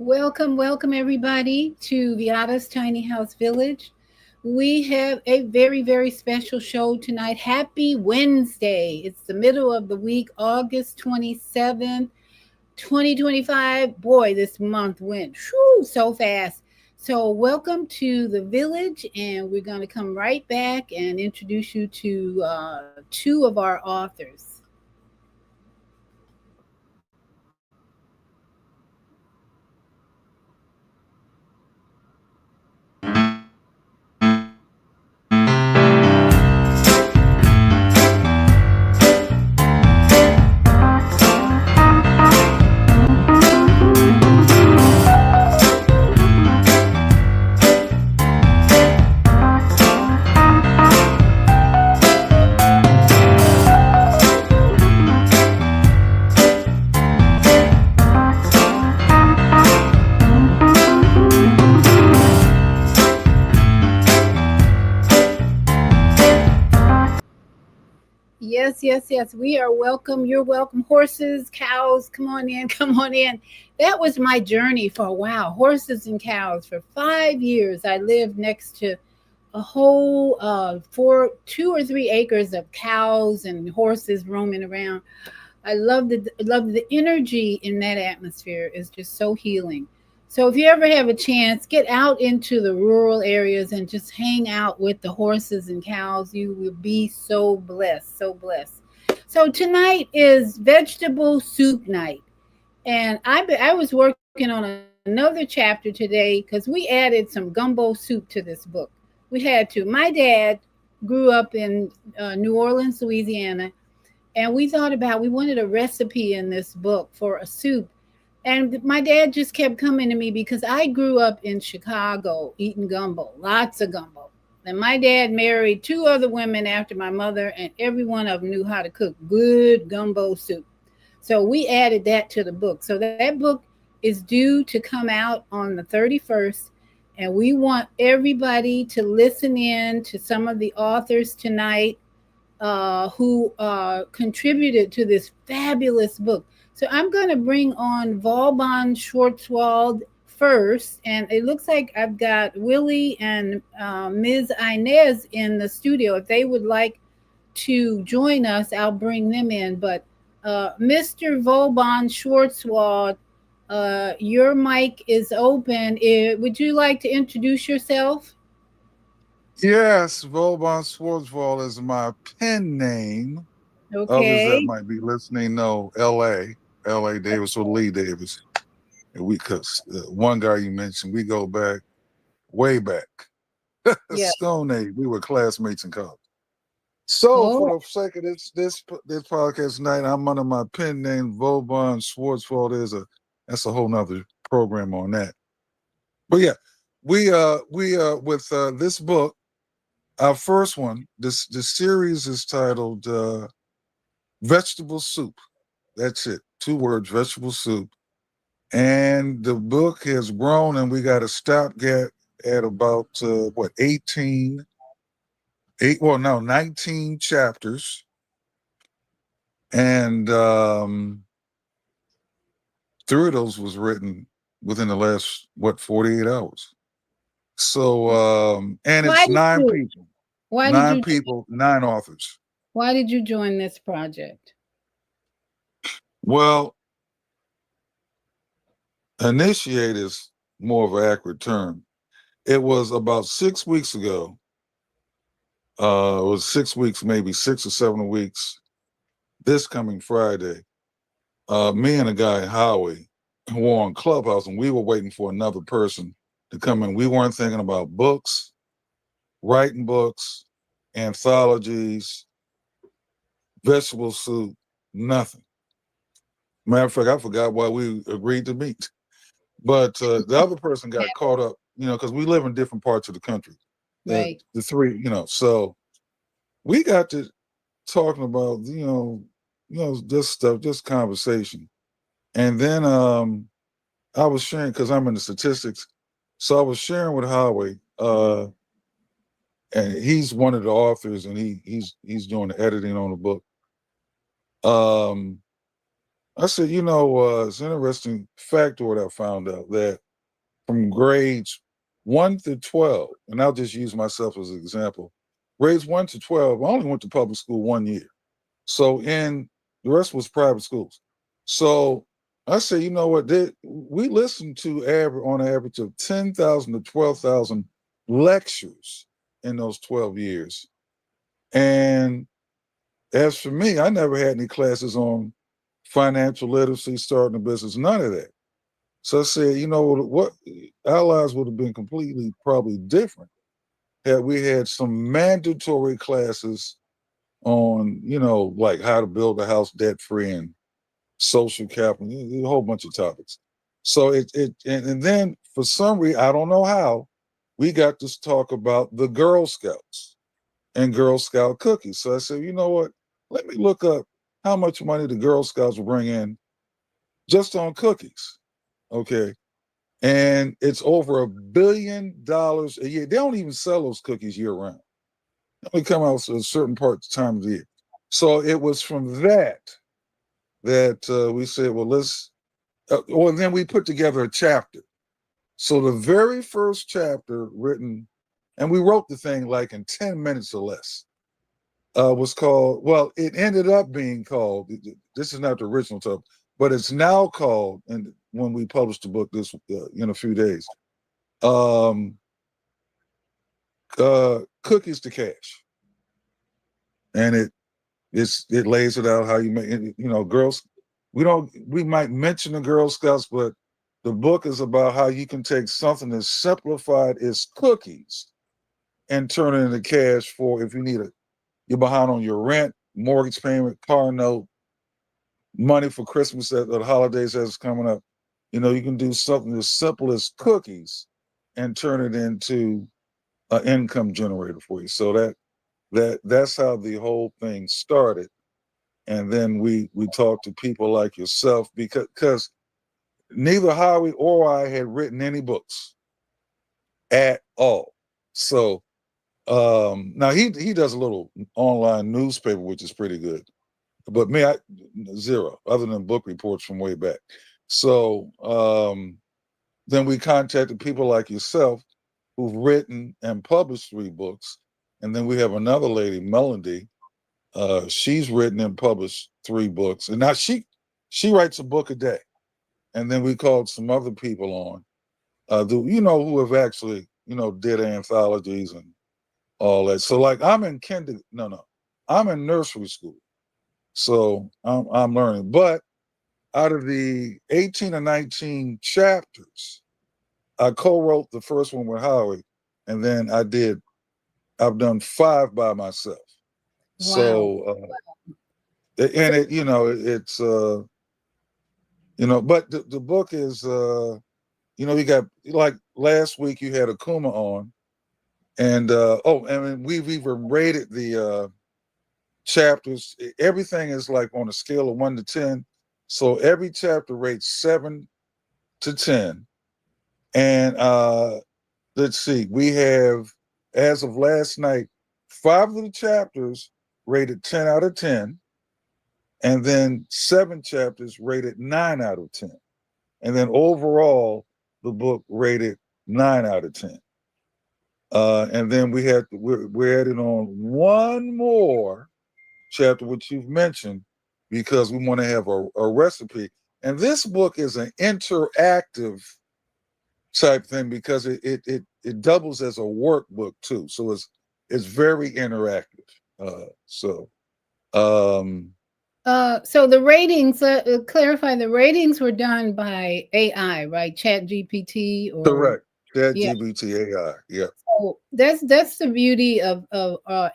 Welcome, welcome everybody to Viada's Tiny House Village. We have a very, very special show tonight. Happy Wednesday. It's the middle of the week, August 27th, 2025. Boy, this month went so fast. So, welcome to the village, and we're going to come right back and introduce you to two of our authors. Yes, yes, yes. We are welcome. You're welcome. Horses, cows, come on in, come on in. That was my journey for a while. Horses and cows. For 5 years, I lived next to a whole 2 or 3 acres of cows and horses roaming around. I love the energy in that atmosphere is just so healing. So if you ever have a chance, get out into the rural areas and just hang out with the horses and cows. You will be so blessed, so blessed. So tonight is vegetable soup night, and I was working on another chapter today because we added some gumbo soup to this book. We had to. My dad grew up in New Orleans, Louisiana, and we thought about we wanted a recipe in this book for a soup, and my dad just kept coming to me because I grew up in Chicago eating gumbo, lots of gumbo. And my dad married two other women after my mother, and every one of them knew how to cook good gumbo soup. So we added that to the book. So that book is due to come out on the 31st, and we want everybody to listen in to some of the authors tonight who contributed to this fabulous book. So I'm going to bring on Vauban Schwartzwald first, and it looks like I've got Willie and Ms. Inez in the studio. If they would like to join us, I'll bring them in. But Mr. Vauban Schwartzwald, your mic is open. Would you like to introduce yourself? Yes, Vauban Swartzwald is my pen name. Others that Okay. might be listening know L.A. Davis or Lee Davis. And cause one guy you mentioned, we go back, way back, Yeah. Stone Age. We were classmates in college. So Oh, for the sake of this podcast tonight, I'm under my pen name, Vauban Swartzwald. That's a whole nother program on that. But yeah, we with this book. Our first one, the series is titled Vegetable Soup. That's it. 2 words, vegetable soup. And the book has grown, and we got a stopgap at about what 19 chapters, and 3 of those was written within the last 48 hours. So and why it's did nine you? people, Why did nine you? people, 9 authors. Why did you join this project? Well, initiate is more of an accurate term. It was about 6 weeks ago. It was 6 weeks, maybe 6 or 7 weeks. This coming Friday, me and a guy Howie were on Clubhouse, and we were waiting for another person to come in. We weren't thinking about books, writing books, anthologies, vegetable soup, nothing. Matter of fact, I forgot why we agreed to meet. But the other person got caught up, because we live in different parts of the country. Right. The three, so we got to talking about, this stuff, this conversation. And then I was sharing because I'm in the statistics. So I was sharing with Howie, and he's one of the authors, and he's doing the editing on the book. Um, I said, it's an interesting factoid I found out that from grades 1 to 12, and I'll just use myself as an example. Grades 1 to 12, I only went to public school 1 year. So the rest was private schools. So I said, you know what? We listened to on average of 10,000 to 12,000 lectures in those 12 years. And as for me, I never had any classes on financial literacy, starting a business, none of that. So I said, what our lives would have been completely probably different had we had some mandatory classes on, like how to build a house debt free and social capital, a whole bunch of topics. So and then for some reason, I don't know how, we got to talk about the Girl Scouts and Girl Scout cookies. So I said, you know what? Let me look up how much money the Girl Scouts bring in just on cookies. Okay. And it's over $1 billion a year. They don't even sell those cookies year round. They only come out at a certain time of the year. So it was from that we said, well, then we put together a chapter. So the very first chapter written, and we wrote the thing like in 10 minutes or less, was called, well, it ended up being called, this is not the original title, but it's now called, and when we published the book this in a few days, Cookies to Cash. And it lays it out how you make, girls, we might mention the Girl Scouts, but the book is about how you can take something as simplified as cookies and turn it into cash for if you need you're behind on your rent, mortgage payment, car note, money for Christmas at the holidays as it's coming up. You can do something as simple as cookies and turn it into an income generator for you. So that's how the whole thing started. And then we talked to people like yourself because neither Howie or I had written any books at all. So now he does a little online newspaper, which is pretty good. But me, zero, other than book reports from way back. So then we contacted people like yourself who've written and published 3 books. And then we have another lady, Melody. She's written and published 3 books. And now she writes a book a day. And then we called some other people on, who have actually, did anthologies and all that. So like I'm in I'm in nursery school. So I'm learning. But out of the 18 or 19 chapters, I co-wrote the first one with Howie, and then I've done 5 by myself. Wow. So and it's but the book is you got, like last week you had Akuma on, and and we've even rated the chapters. Everything is like on a scale of 1 to 10. So every chapter rates 7 to 10. And let's see, we have, as of last night, 5 of the chapters rated 10 out of 10. And then 7 chapters rated 9 out of 10. And then overall, the book rated 9 out of 10. And then we're adding on 1 more chapter, which you've mentioned, because we want to have a recipe. And this book is an interactive type thing because it doubles as a workbook too. So it's very interactive. So the ratings, clarify, the ratings were done by AI, right? Chat GPT or correct. Chat GPT AI. Yeah. So that's the beauty of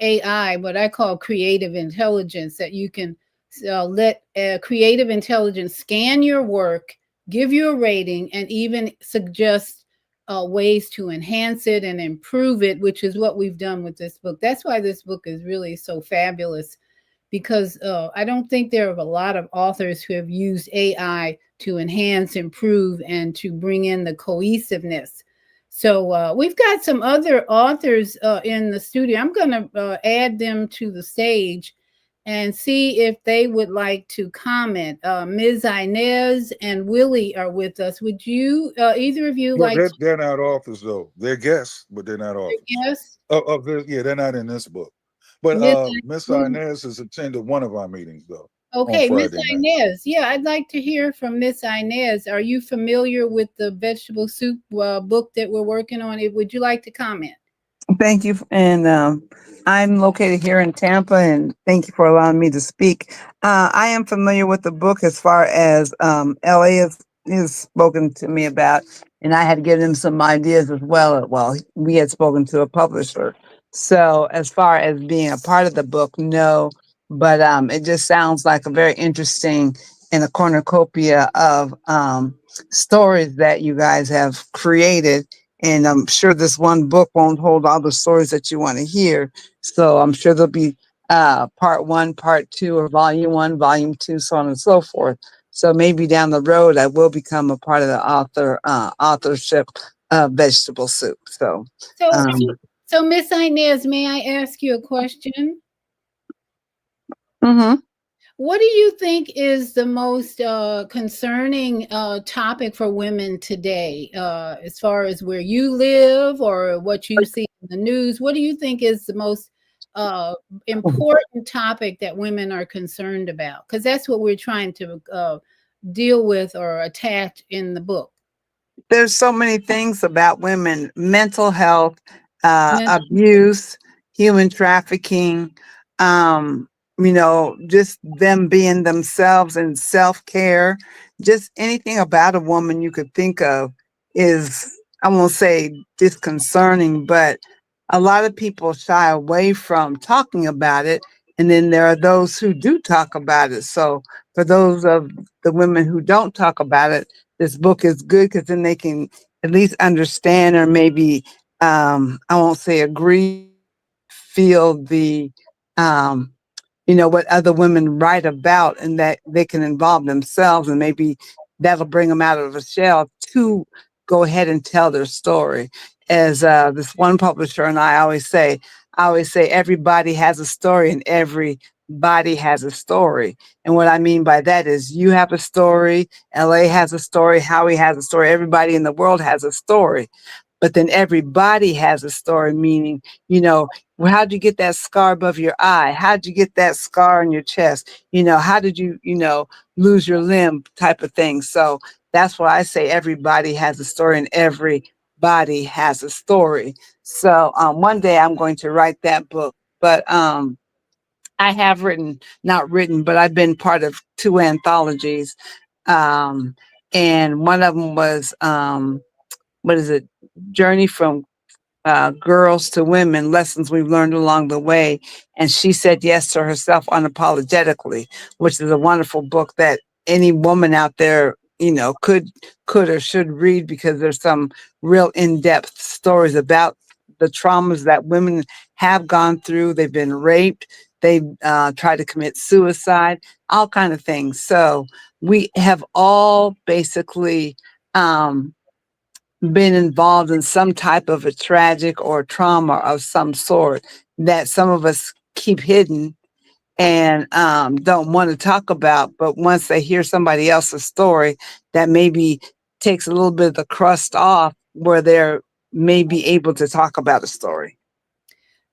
AI, what I call creative intelligence, that you can let creative intelligence scan your work, give you a rating, and even suggest ways to enhance it and improve it, which is what we've done with this book. That's why this book is really so fabulous, because I don't think there are a lot of authors who have used AI to enhance, improve, and to bring in the cohesiveness. So we've got some other authors in the studio. I'm going to add them to the stage. and see if they would like to comment. Ms. Inez and Willie are with us. Would you, either of you, Well, like to they're not authors though. They're guests, but they're not authors. guess? Of this, yeah, they're not in this book. But Miss Miss Inez? Inez has attended one of our meetings though on Okay, Miss Friday night. Inez. Yeah, I'd like to hear from Miss Inez. Are you familiar with the vegetable soup book that we're working on? Would you like to comment? Thank you. And I'm located here in Tampa, and thank you for allowing me to speak. I am familiar with the book as far as LA is spoken to me about, and I had given him some ideas as well. Well, we had spoken to a publisher. So, as far as being a part of the book, no, but it just sounds like a very interesting and a cornucopia of stories that you guys have created, and I'm sure this one book won't hold all the stories that you want to hear. So I'm sure there'll be part one, part two, or volume one, volume two, so on and so forth. So maybe down the road, I will become a part of the authorship of vegetable soup. So, So, um, so Miss Inez, may I ask you a question? mhm. What do you think is the most concerning topic for women today, as far as where you live or what you see in the news? What do you think is the most important topic that women are concerned about? Because that's what we're trying to deal with or attach in the book. There's so many things about women: mental health, Men- abuse, human trafficking, um, just them being themselves and self-care. Just anything about a woman you could think of is, I won't say disconcerting, but a lot of people shy away from talking about it. And then there are those who do talk about it. So for those of the women who don't talk about it, this book is good because then they can at least understand, or maybe I won't say agree, feel the what other women write about, and that they can involve themselves, and maybe that'll bring them out of a shell to go ahead and tell their story. As this one publisher and I always say everybody has a story, and everybody has a story. And what I mean by that is you have a story, LA has a story, Howie has a story, everybody in the world has a story. But then everybody has a story, meaning, well, how'd you get that scar above your eye? How'd you get that scar on your chest? How did you, lose your limb, type of thing. So that's why I say everybody has a story, and everybody has a story. So one day I'm going to write that book. But I have not written, but I've been part of two anthologies. Um, and one of them was, what is it? Journey from Girls to Women, Lessons We've Learned Along the Way. And she said yes to herself unapologetically, which is a wonderful book that any woman out there, could or should read, because there's some real in-depth stories about the traumas that women have gone through. They've been raped. They've tried to commit suicide, all kind of things. So we have all basically been involved in some type of a tragic or trauma of some sort that some of us keep hidden and don't want to talk about. But once they hear somebody else's story, that maybe takes a little bit of the crust off, where they're maybe able to talk about a story.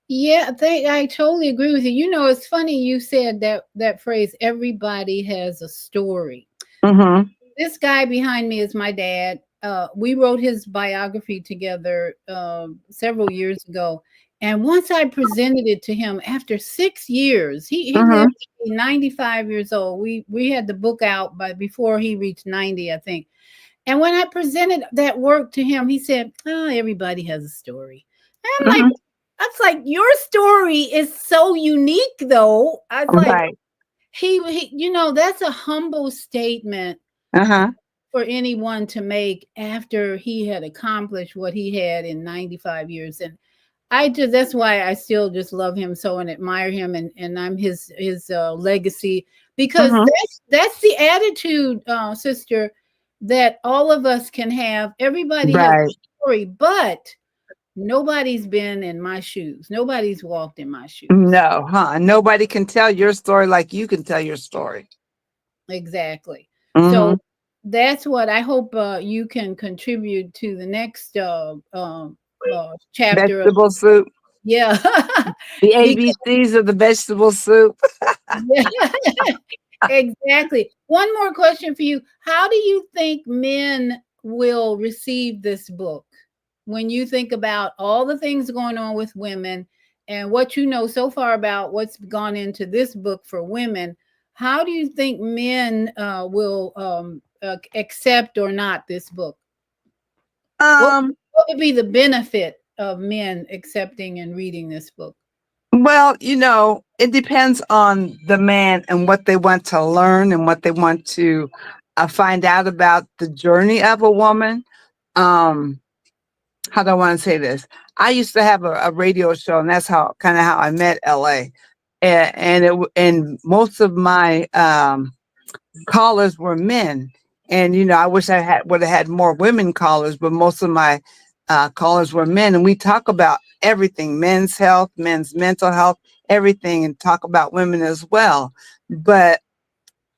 Yeah, I totally agree with you. It's funny you said that phrase, everybody has a story. Mm-hmm. This guy behind me is my dad. We wrote his biography together several years ago. And once I presented it to him after 6 years, he Mm-hmm. lived to be 95 years old. We had the book out before he reached 90, I think. And when I presented that work to him, he said, "Oh, everybody has a story." And I'm like, Mm-hmm. that's like, your story is so unique, though. I was like, Right. that's a humble statement Uh-huh. for anyone to make after he had accomplished what he had in 95 years. And that's why I still just love him so and admire him, and I'm his legacy, because Mm-hmm. that's the attitude, sister, that all of us can have. Everybody has a Right. story, but Nobody's been in my shoes. Nobody's walked in my shoes. No, huh? Nobody can tell your story like you can tell your story. Exactly. Hmm. So that's what I hope you can contribute to the next chapter of, Vegetable soup. yeah. The Because ABCs of the vegetable soup. yeah, exactly. One more question for you. How do you think men will receive this book when you think about all the things going on with women and what you know so far about what's gone into this book for women? How do you think men will accept or not this book? What, Um, what would be the benefit of men accepting and reading this book? well, it depends on the man and what they want to learn and what they want to find out about the journey of a woman. Um, how do I want to say this? I used to have a radio show, and that's how I met LA. And most of my callers were men. And I wish I would have had more women callers, but most of my callers were men. And we talk about everything: men's health, men's mental health, everything, and talk about women as well. But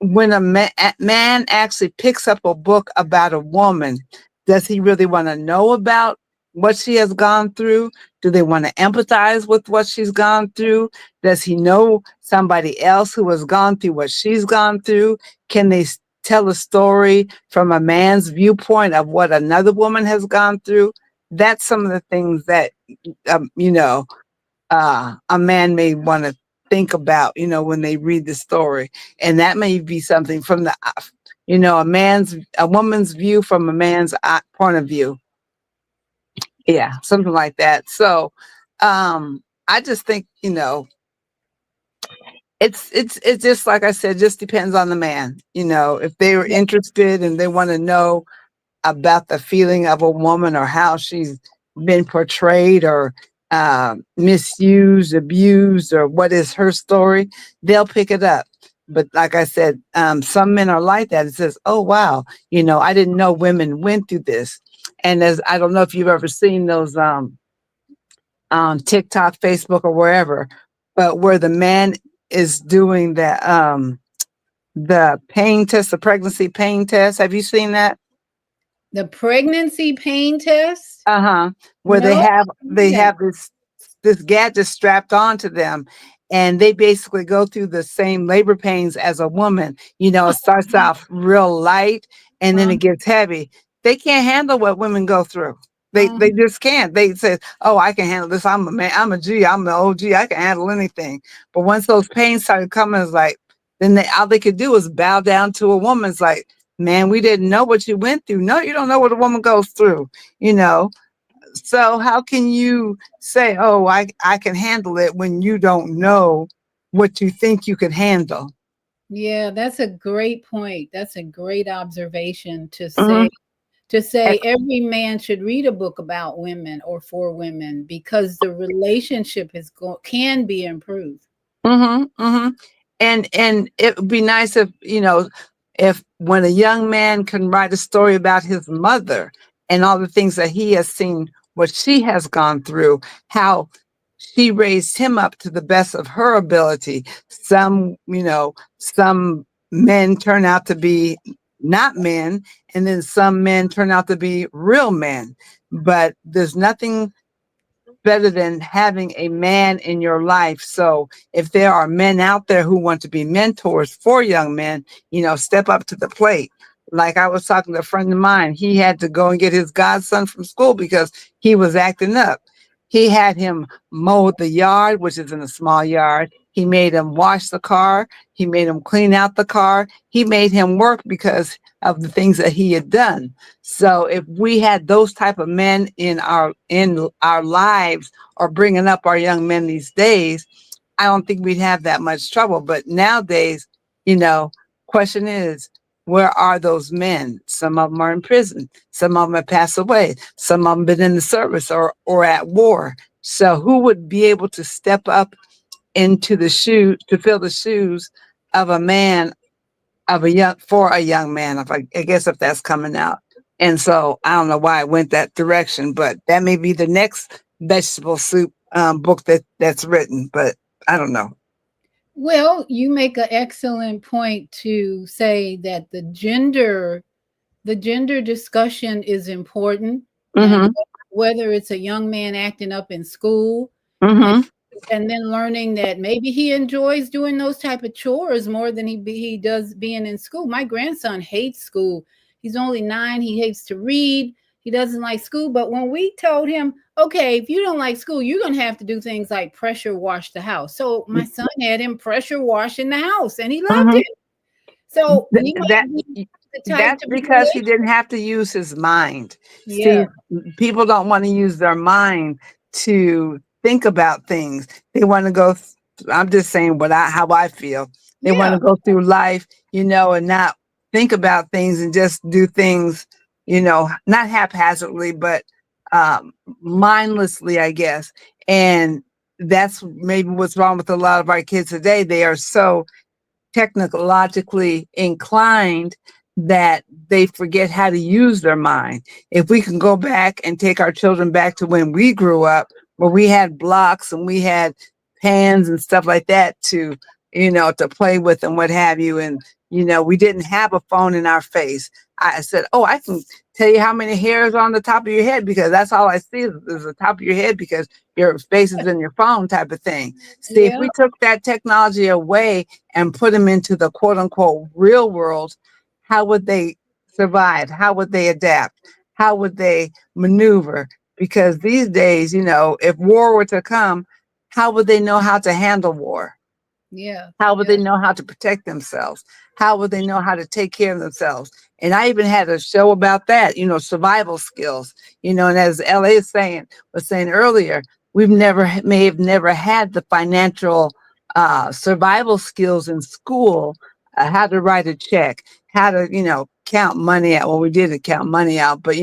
when a man actually picks up a book about a woman, does he really want to know about what she has gone through? Do they want to empathize with what she's gone through? Does he know somebody else who has gone through what she's gone through? Can they tell a story from a man's viewpoint of what another woman has gone through? That's some of the things that um, you know a man may want to think about, when they read the story. And that may be something from a woman's view from a man's point of view. Yeah, something like that. So, I just think, it's just like I said, just depends on the man. If they were interested and they want to know about the feeling of a woman or how she's been portrayed or misused, abused, or what is her story, they'll pick it up. But like I said, some men are like that. It says, "Oh wow, I didn't know women went through this." And as I don't know if you've ever seen those on TikTok, Facebook, or wherever, but where the man is doing the pain test, the pregnancy pain test. Have you seen that? The pregnancy pain test? Uh-huh. Where they No, have I they didn't. have this gadget strapped onto them, and they basically go through the same labor pains as a woman. It starts off real light and then Uh, it gets heavy. They can't handle what women go through. They uh, they just can't. They say, "Oh, I can handle this. I'm a man. I'm a G. I'm an OG. I can handle anything." But once those pains started coming, it's like then all they could do is bow down to a woman. It's like, man, we didn't know what you went through. No, you don't know what a woman goes through. You know, so how can you say, "Oh, I can handle it," when you don't know what you think you could handle? yeah, that's a great point. That's a great observation to Hmm. say every man should read a book about women or for women because the relationship can be improved. Hmm. Hmm. And it would be nice if when a young man can write a story about his mother and all the things that he has seen, what she has gone through, how she raised him up to the best of her ability. Some men turn out to be not men, and then some men turn out to be real men. But there's nothing better than having a man in your life. So if there are men out there who want to be mentors for young men, step up to the plate. Like I was talking to a friend of mine, he had to go and get his godson from school because he was acting up. He had him mow the yard, which is in a small yard. He made him wash the car. He made him clean out the car. He made him work because of the things that he had done. So if we had those type of men in our lives or bringing up our young men these days, I don't think we'd have that much trouble. But nowadays, question is, where are those men? Some of them are in prison. Some of them have passed away. Some of them been in the service or at war. So who would be able to step up into the shoe to fill the shoes of a man for a young man, if I guess if that's coming out. And so I don't know why I went that direction, but that may be the next vegetable soup book that's written, but I don't know. Well, you make an excellent point to say that the gender discussion is important, and Mm-hmm. whether it's a young man acting up in school and Mm-hmm. then learning that maybe he enjoys doing those type of chores more than he does being in school. My grandson hates school. He's only 9. He hates to read. He doesn't like school. But when we told him, okay, if you don't like school, you're gonna have to do things like pressure wash the house. So my son had him pressure wash in the house, and he loved Mm-hmm. it. So he That might be the type that's to be because he didn't have to use his mind. See, yeah, people don't want to use their mind to think about things. They want to I'm just saying how I feel. They want yeah, to go through life, and not think about things and just do things, not haphazardly, but mindlessly, I guess. And that's maybe what's wrong with a lot of our kids today. They are so technologically inclined that they forget how to use their mind. If we can go back and take our children back to when we grew up, where we had blocks and we had pans and stuff like that to play with and what have you. And, we didn't have a phone in our face. I said, oh, I can tell you how many hairs are on the top of your head because that's all I see is the top of your head because your face is in your phone type of thing. See, if yeah, we took that technology away and put them into the quote unquote real world, how would they survive? How would they adapt? How would they maneuver? Because these days, if war were to come, how would they know how to handle war? yeah, How would they yeah, know how to protect themselves? How would they know how to take care of themselves? And I even had a show about that, survival skills, and as LA was saying earlier, may have never had the financial survival skills in school, how to write a check, how to, count money out. Well, we did count money out, but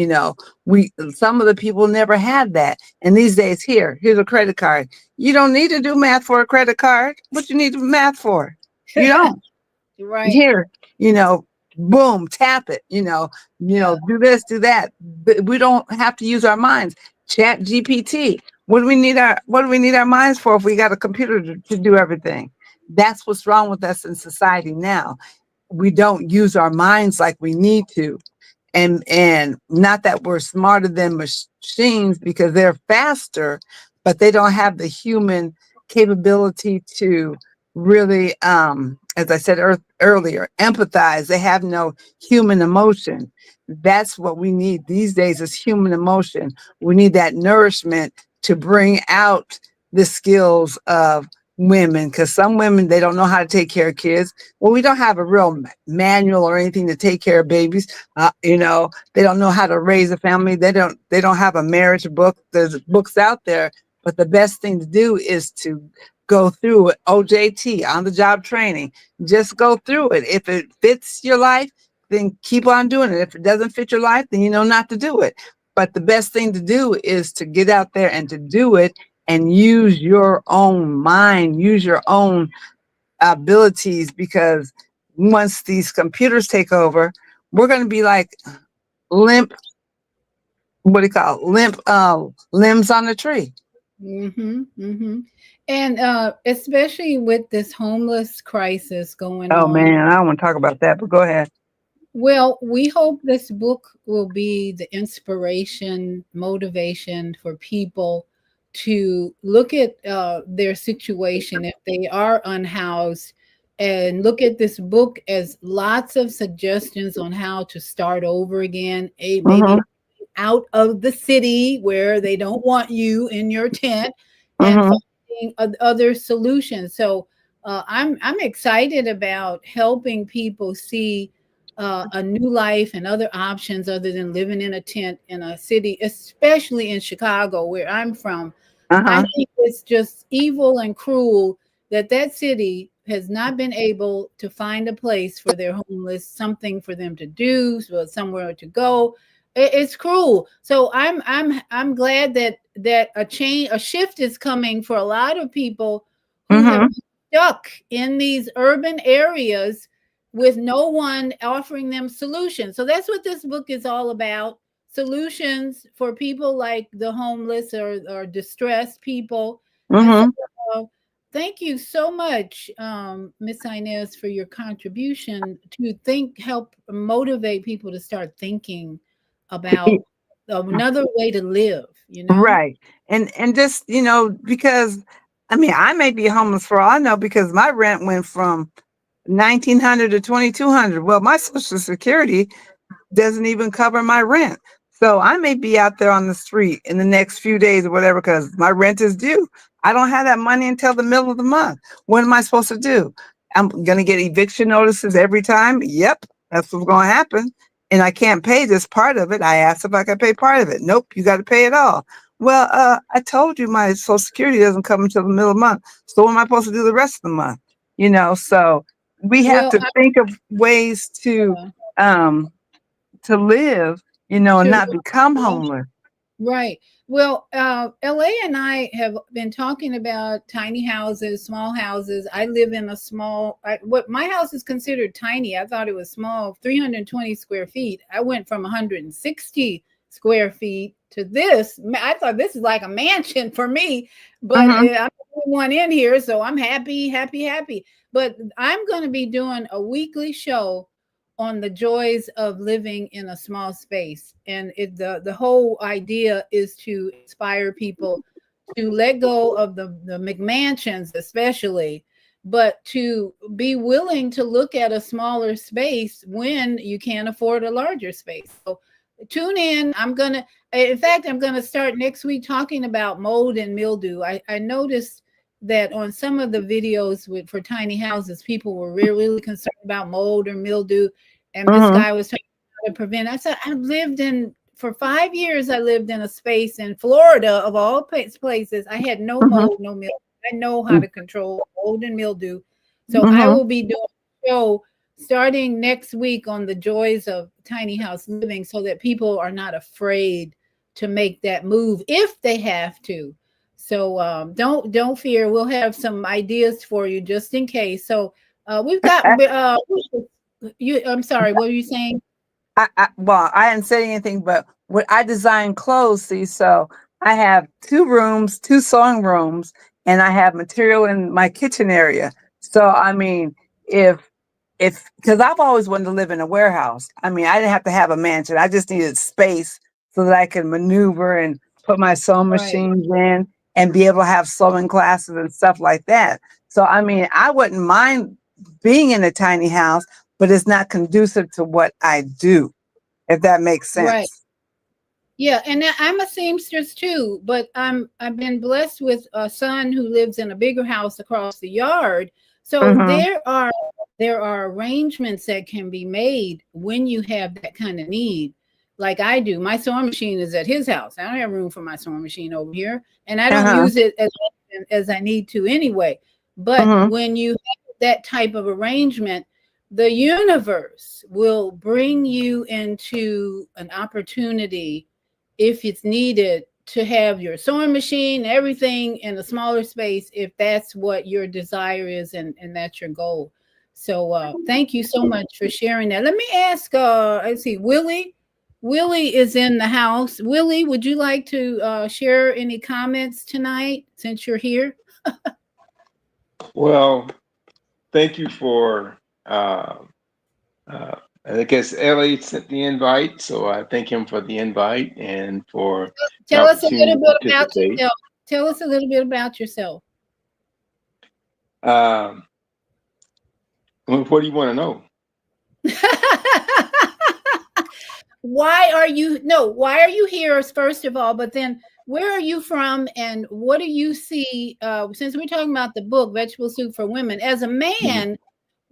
some of the people never had that. And these days, here's a credit card. You don't need to do math for a credit card. What you need math for? You don't. right, Here, boom, tap it, yeah, do this, do that. But we don't have to use our minds. Chat GPT. What do we need our minds for if we got a computer to do everything? That's what's wrong with us in society now. We don't use our minds like we need to. And not that we're smarter than machines because they're faster, but they don't have the human capability to really, as I said earlier, empathize. They have no human emotion. That's what we need these days is human emotion. We need that nourishment to bring out the skills of women because some women they don't know how to take care of kids. Well, we don't have a real manual or anything to take care of babies. They don't know how to raise a family. They don't have a marriage book. There's books out there, but the best thing to do is to go through it. OJT, on the job training. Just go through it. If it fits your life, then keep on doing it. If it doesn't fit your life, then you know not to do it. But the best thing to do is to get out there and to do it and use your own mind, use your own abilities because once these computers take over, we're going to be like limp, what do you call it? Limp limbs on the tree. mm-hmm, mm-hmm. And especially with this homeless crisis going Oh on. man, I don't want to talk about that, but go ahead. Well, we hope this book will be the inspiration, motivation for people to look at their situation if they are unhoused and look at this book as lots of suggestions on how to start over again, maybe Mm-hmm, out of the city where they don't want you in your tent and mm-hmm, finding other solutions. So I'm excited about helping people see a new life and other options other than living in a tent in a city, especially in Chicago, where I'm from. I uh-huh, think it's just evil and cruel that that city has not been able to find a place for their homeless, something for them to do, so somewhere to go. It's cruel. So I'm glad that a shift is coming for a lot of people who have mm-hmm, been stuck in these urban areas with no one offering them solutions. So that's what this book is all about. solutions for people like the homeless or distressed people. And so Mm-hmm. thank you so much, Miss Inez, for your contribution to help motivate people to start thinking about another way to live, you know? Right. And just, because I mean, I may be homeless for all I know because my rent went from 1,900 to 2,200. Well, my Social Security doesn't even cover my rent. So I may be out there on the street in the next few days or whatever because my rent is due. I don't have that money until the middle of the month. What am I supposed to do? I'm going to get eviction notices every time. Yep, that's what's going to happen. And I can't pay this part of it. I asked if I could pay part of it. Nope, you got to pay it all. Well, I told you my Social Security doesn't come until the middle of the month. So what am I supposed to do the rest of the month? So we have Well, to think of ways uh, um, to live, and to not become live. homeless. Right. Well, LA and I have been talking about tiny houses, small houses. I live in a what my house is considered tiny. I thought it was small, 320 square feet. I went from 160 square feet to this. I thought this is like a mansion for me, but Mm-hmm. I'm the only one in here, so I'm happy, happy, happy. But I'm going to be doing a weekly show on the joys of living in a small space, and the whole idea is to inspire people to let go of the McMansions especially, but to be willing to look at a smaller space when you can't afford a larger space. So tune in. In fact, I'm gonna start next week talking about mold and mildew. I noticed that on some of the videos for tiny houses, people were really concerned about mold or mildew, and this Mm-hmm. guy was talking about to prevent. I said, for 5 years, I lived in a space in Florida, of all places. I had no Mm-hmm. mold, no mildew. I know how to control mold and mildew. So I Mm-hmm. will be doing a show starting next week on the joys of tiny house living, so that people are not afraid to make that move if they have to. So don't fear. We'll have some ideas for you just in case. So we've got you. I'm sorry. What were you saying? Well, I didn't say anything, but what I design clothes, see, so I have 2 rooms, 2 sewing rooms, and I have material in my kitchen area. So, I mean, if because I've always wanted to live in a warehouse. I mean, I didn't have to have a mansion. I just needed space so that I could maneuver and put my sewing Right. machines in and be able to have sewing classes and stuff like that. So, I mean, I wouldn't mind being in a tiny house, but it's not conducive to what I do, if that makes Right. sense. Yeah, and I'm a seamstress too, but I've been blessed with a son who lives in a bigger house across the yard. So Mm-hmm. there are arrangements that can be made when you have that kind of need. Like I do. My sewing machine is at his house. I don't have room for my sewing machine over here, and I don't Uh-huh. use it as often as I need to anyway. But Mm-hmm. when you have that type of arrangement, the universe will bring you into an opportunity, if it's needed, to have your sewing machine, everything in a smaller space, if that's what your desire is, and that's your goal. So thank you so much for sharing that. Let me ask, let's see, Willie is in the house. Willie, would you like to share any comments tonight since you're here? Well, thank you for, uh, I guess Ellie sent the invite, so I thank him for the invite and for the Tell us a opportunity little to bit about participate. yourself. Tell us a little bit about yourself. Um, what do you want to know? Why are you here, first of all, but then where are you from, and what do you see, since we're talking about the book Vegetable Soup for Women, as a Mhm, man,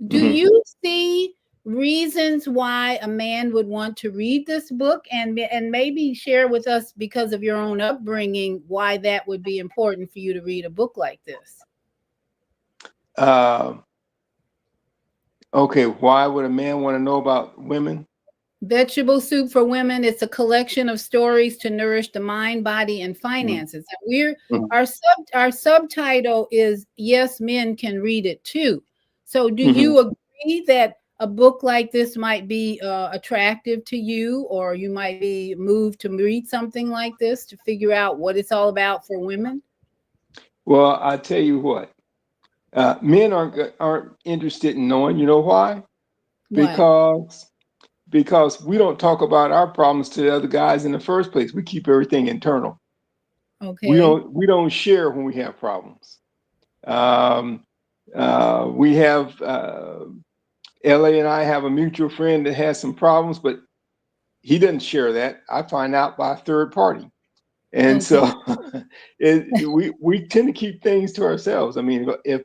do mhm. you see reasons why a man would want to read this book, and maybe share with us, because of your own upbringing, why that would be important for you to read a book like this? Uh, okay, why would a man want to know about women? Vegetable Soup for Women. It's a collection of stories to nourish the mind, body, and Mhm, finances. And we're mhm, our subtitle is, yes, men can read it too. So do mhm. you agree that a book like this might be attractive to you, or you might be moved to read something like this to figure out what it's all about for women? Well, I tell you what, men aren't interested in knowing. You know why? Why? Because we don't talk about our problems to the other guys in the first place. We keep everything internal. Okay. We don't share when we have problems. We have La and I have a mutual friend that has some problems, but he doesn't share that. I find out by a third party, and Okay. so we tend to keep things to ourselves. I mean, if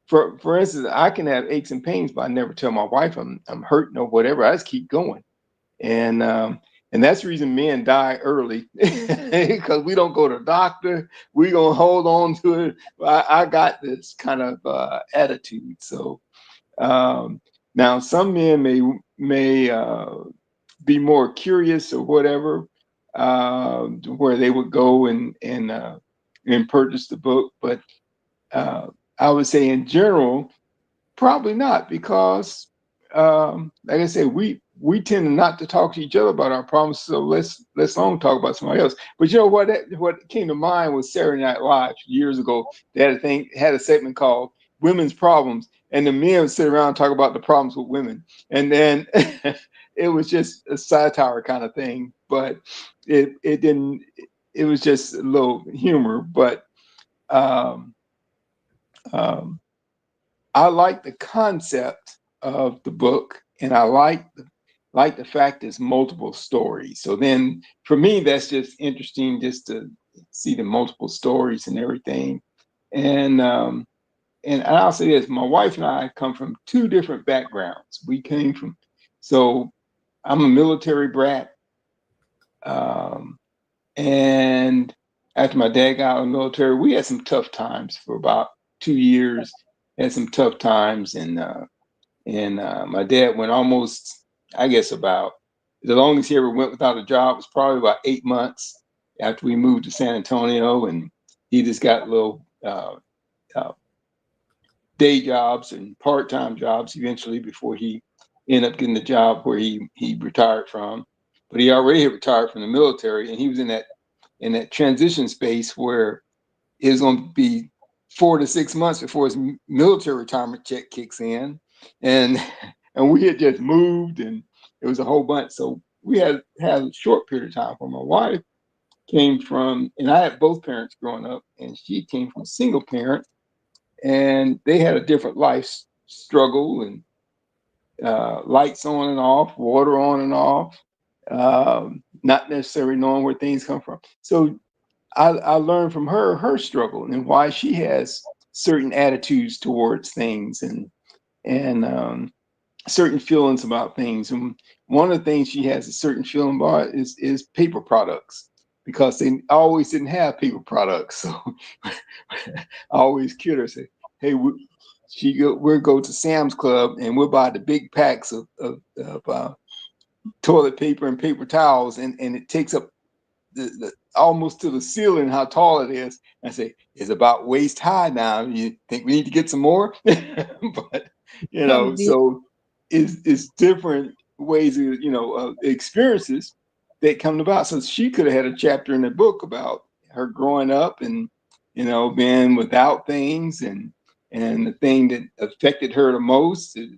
for instance, I can have aches and pains, but I never tell my wife I'm hurting or whatever. I just keep going, and that's the reason men die early because we don't go to the doctor. We gonna hold on to it. I got this kind of attitude. So now some men may be more curious or whatever, where they would go and purchase the book. But I would say in general, probably not, because like I said, we tend not to talk to each other about our problems. So let's only talk about somebody else. But you know what came to mind was Saturday Night Live years ago. They had a segment called Women's Problems, and the men would sit around and talk about the problems with women, and then it was just a satire kind of thing. But it didn't. It was just a little humor, but. Um, um, I like the concept of the book, and I like the fact there's multiple stories. So then, for me, that's just interesting, just to see the multiple stories and everything. And I'll say this: my wife and I come from two different backgrounds. We came from, so I'm a military brat, um, and after my dad got out of the military, we had some tough times for about 2 years. Had some tough times, and my dad went almost, I guess, about the longest he ever went without a job was probably about 8 months after we moved to San Antonio, and he just got little uh, day jobs and part-time jobs eventually before he ended up getting the job where he retired from. But he already had retired from the military, and he was in that transition space where it was going to be 4 to 6 months before his military retirement check kicks in, and and we had just moved, and it was a whole bunch. So we had a short period of time. Where my wife came from, and I had both parents growing up, and she came from a single parent, and they had a different life struggle, and lights on and off, water on and off, not necessarily knowing where things come from. So I learned from her struggle and why she has certain attitudes towards things, and certain feelings about things. And one of the things she has a certain feeling about is paper products, because they always didn't have paper products. So I always kid her, say, "Hey, we'll go to Sam's Club and we'll buy the big packs of toilet paper and paper towels, and it takes up the almost to the ceiling how tall it is." I say, "It's about waist high now. You think we need to get some more?" But Oh, dear. so it's different ways of experiences that come about. So she could have had a chapter in the book about her growing up and being without things, and the thing that affected her the most is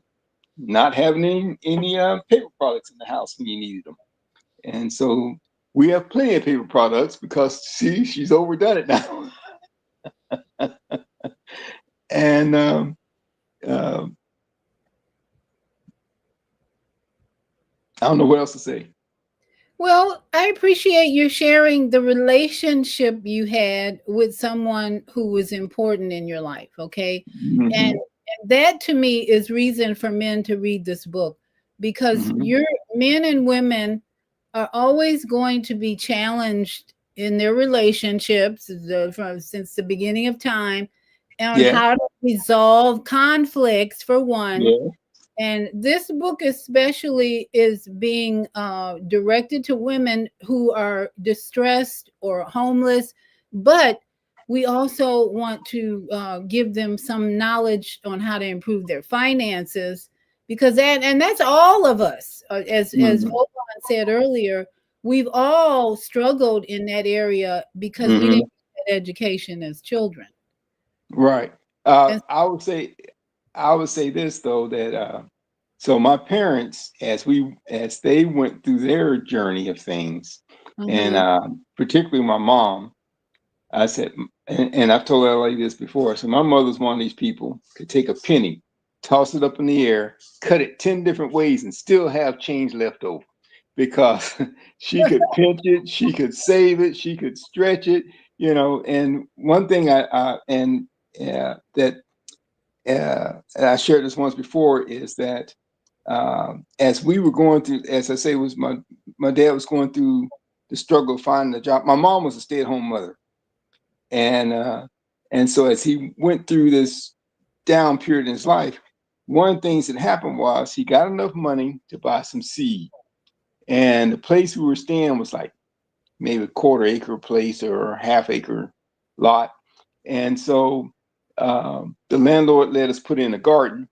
not having any paper products in the house when you needed them. And so we have plenty of paper products because, see, she's overdone it now. And uh, I don't know what else to say. Well, I appreciate you sharing the relationship you had with someone who was important in your life. Okay. And, Hmm. and that to me is reason for men to read this book, because Hmm. your men and women are always going to be challenged in their relationships since the beginning of time, on Yeah, how to resolve conflicts, for one. yeah, And this book, especially, is being directed to women who are distressed or homeless, but we also want to give them some knowledge on how to improve their finances, because that's all of us. As Mhm. Oban said earlier, we've all struggled in that area because we Mhm. didn't get education as children. Right. And I would say this though, that so my parents, as they went through their journey of things, and mhm. particularly my mom, I said, and I've told that lady this before. So my mother's one of these people could take a penny, toss it up in the air, cut it 10 different ways, and still have change left over because she could pinch it, she could save it, she could stretch it, you know. And one thing that and I shared this once before is that as we were going through, as I say, was my dad was going through the struggle of finding a job. My mom was a stay-at-home mother, and so as he went through this down period in his life, one of the things that happened was he got enough money to buy some seed, and the place we were staying was like maybe a quarter acre place or a half acre lot, and so the landlord let us put in a garden,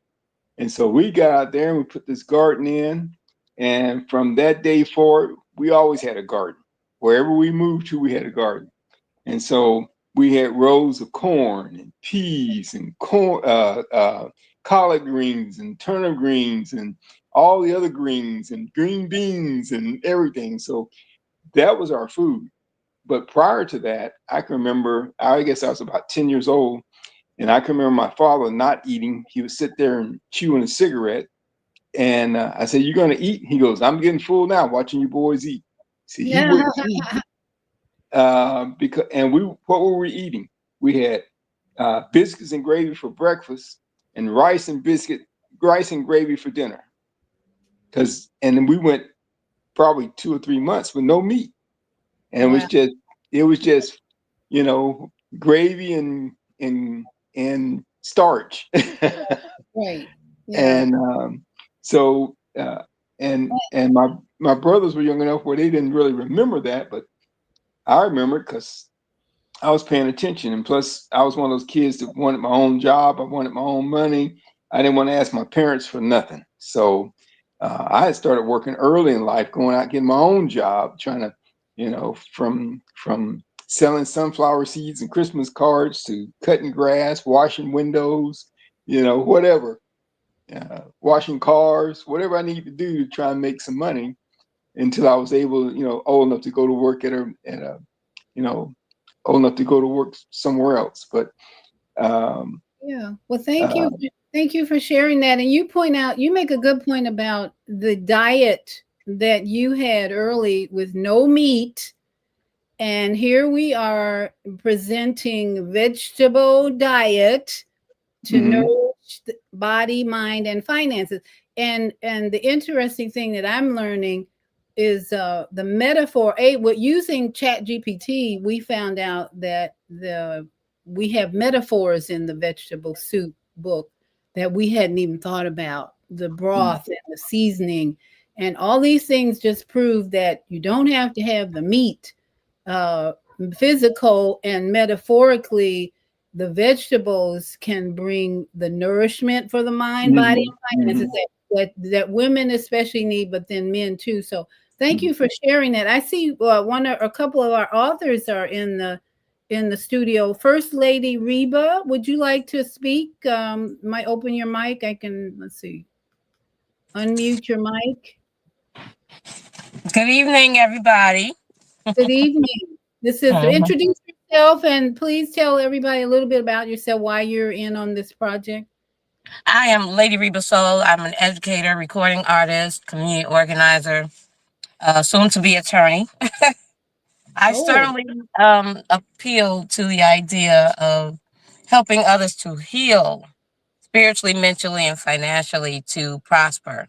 and so we got out there and we put this garden in, and from that day forward, we always had a garden. Wherever we moved to, we had a garden. And so we had rows of corn and peas and collard greens and turnip greens and all the other greens and green beans and everything. So that was our food. But prior to that, I can remember, I guess I was about 10 years old, and I can remember my father not eating. He would sit there and chew on a cigarette. And I said, "You're going to eat?" He goes, "I'm getting full now watching you boys eat." See, he wouldn't eat because, and what were we eating? We had biscuits and gravy for breakfast, and rice and gravy for dinner. And then we went probably 2 or 3 months with no meat, and Wow. it was just, you know, gravy and starch. Right. Yeah. And so and my brothers were young enough where they didn't really remember that, but I remember it because I was paying attention, and plus I was one of those kids that wanted my own job. I wanted my own money. I didn't want to ask my parents for nothing. So I had started working early in life, going out getting my own job, trying to, you know, from selling sunflower seeds and Christmas cards to cutting grass, washing windows, you know, whatever, washing cars, whatever I needed to do to try and make some money until I was able, you know, old enough to go to work you know, old enough to go to work somewhere else. But um, Yeah. Well, uh, thank you for sharing that. And you make a good point about the diet that you had early with no meat. And here we are presenting vegetable diet to mhm, nourish the body, mind, and finances. And the interesting thing that I'm learning is the metaphor. With using Chat GPT, we found out that we have metaphors in the vegetable soup book that we hadn't even thought about. The mhm, broth and the seasoning, and all these things just prove that you don't have to have the meat. Uh, Physical and metaphorically, the vegetables can bring the nourishment for the mind, body, mhm, and finances mhm, that women especially need, but then men too. So thank mhm. you for sharing that. I see a couple of our authors are in the studio. First Lady Reba, would you like to speak? Might open your mic. I can, let's see, unmute your mic. Good evening, everybody. Good evening. This is Mhm. introduce yourself and please tell everybody a little bit about yourself, why you're in on this project. I am Lady Reba Soul. I'm an educator, recording artist, community organizer, soon to be attorney. I Oh, certainly appeal to the idea of helping others to heal spiritually, mentally, and financially to prosper.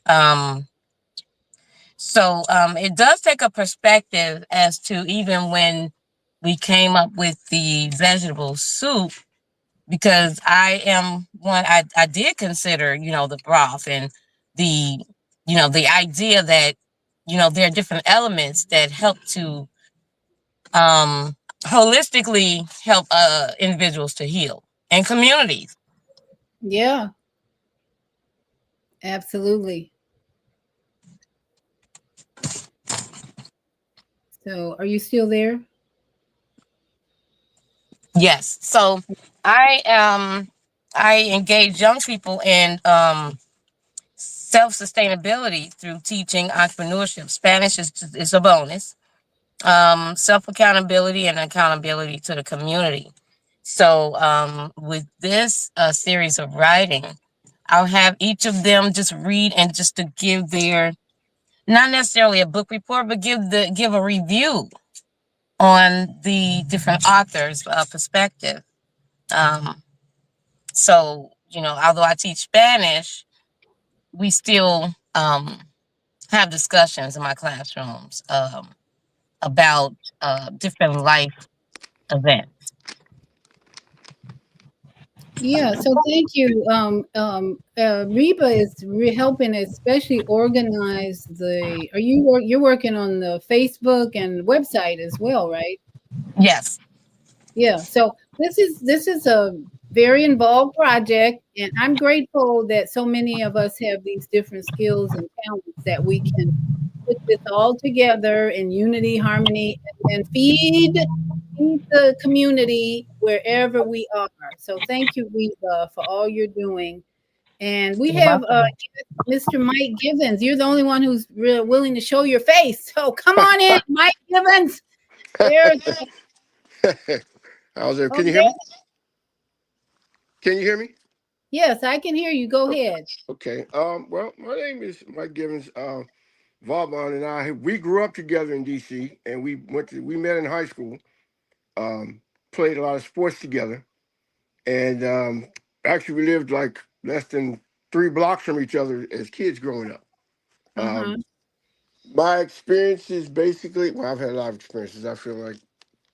Um, so it does take a perspective as to even when we came up with the vegetable soup because I am one I did consider, the broth and the the idea that there are different elements that help to holistically help individuals to heal and communities. yeah. Absolutely. So, are you still there? Yes. So I engage young people in self-sustainability through teaching entrepreneurship. Spanish is a bonus. Self-accountability and accountability to the community. So with this series of writing, I'll have each of them just read and just to give their, not necessarily a book report, but give a review on the different authors' perspective. Um, so although I teach Spanish, we still have discussions in my classrooms about different life events. Yeah, so thank you. Reba is helping, especially organize the. You're working on the Facebook and website as well, right? Yes. Yeah. So this is a very involved project, and I'm grateful that so many of us have these different skills and talents that we can put this all together in unity, harmony, and feed the community wherever we are. So thank you, Reba, for all you're doing. And we You're have welcome. Mr. Mike Givens. You're the only one who's really willing to show your face. So come on in, Mike Givens. There's How's there? Can you hear okay. me? Can you hear me? Yes, I can hear you. Go ahead. Okay. Well, my name is Mike Givens. Vaughn and I, we grew up together in DC, and we met in high school. Played a lot of sports together, and actually we lived like less than 3 blocks from each other as kids growing up. Uh-huh. My experiences basically, well, I've had a lot of experiences. I feel like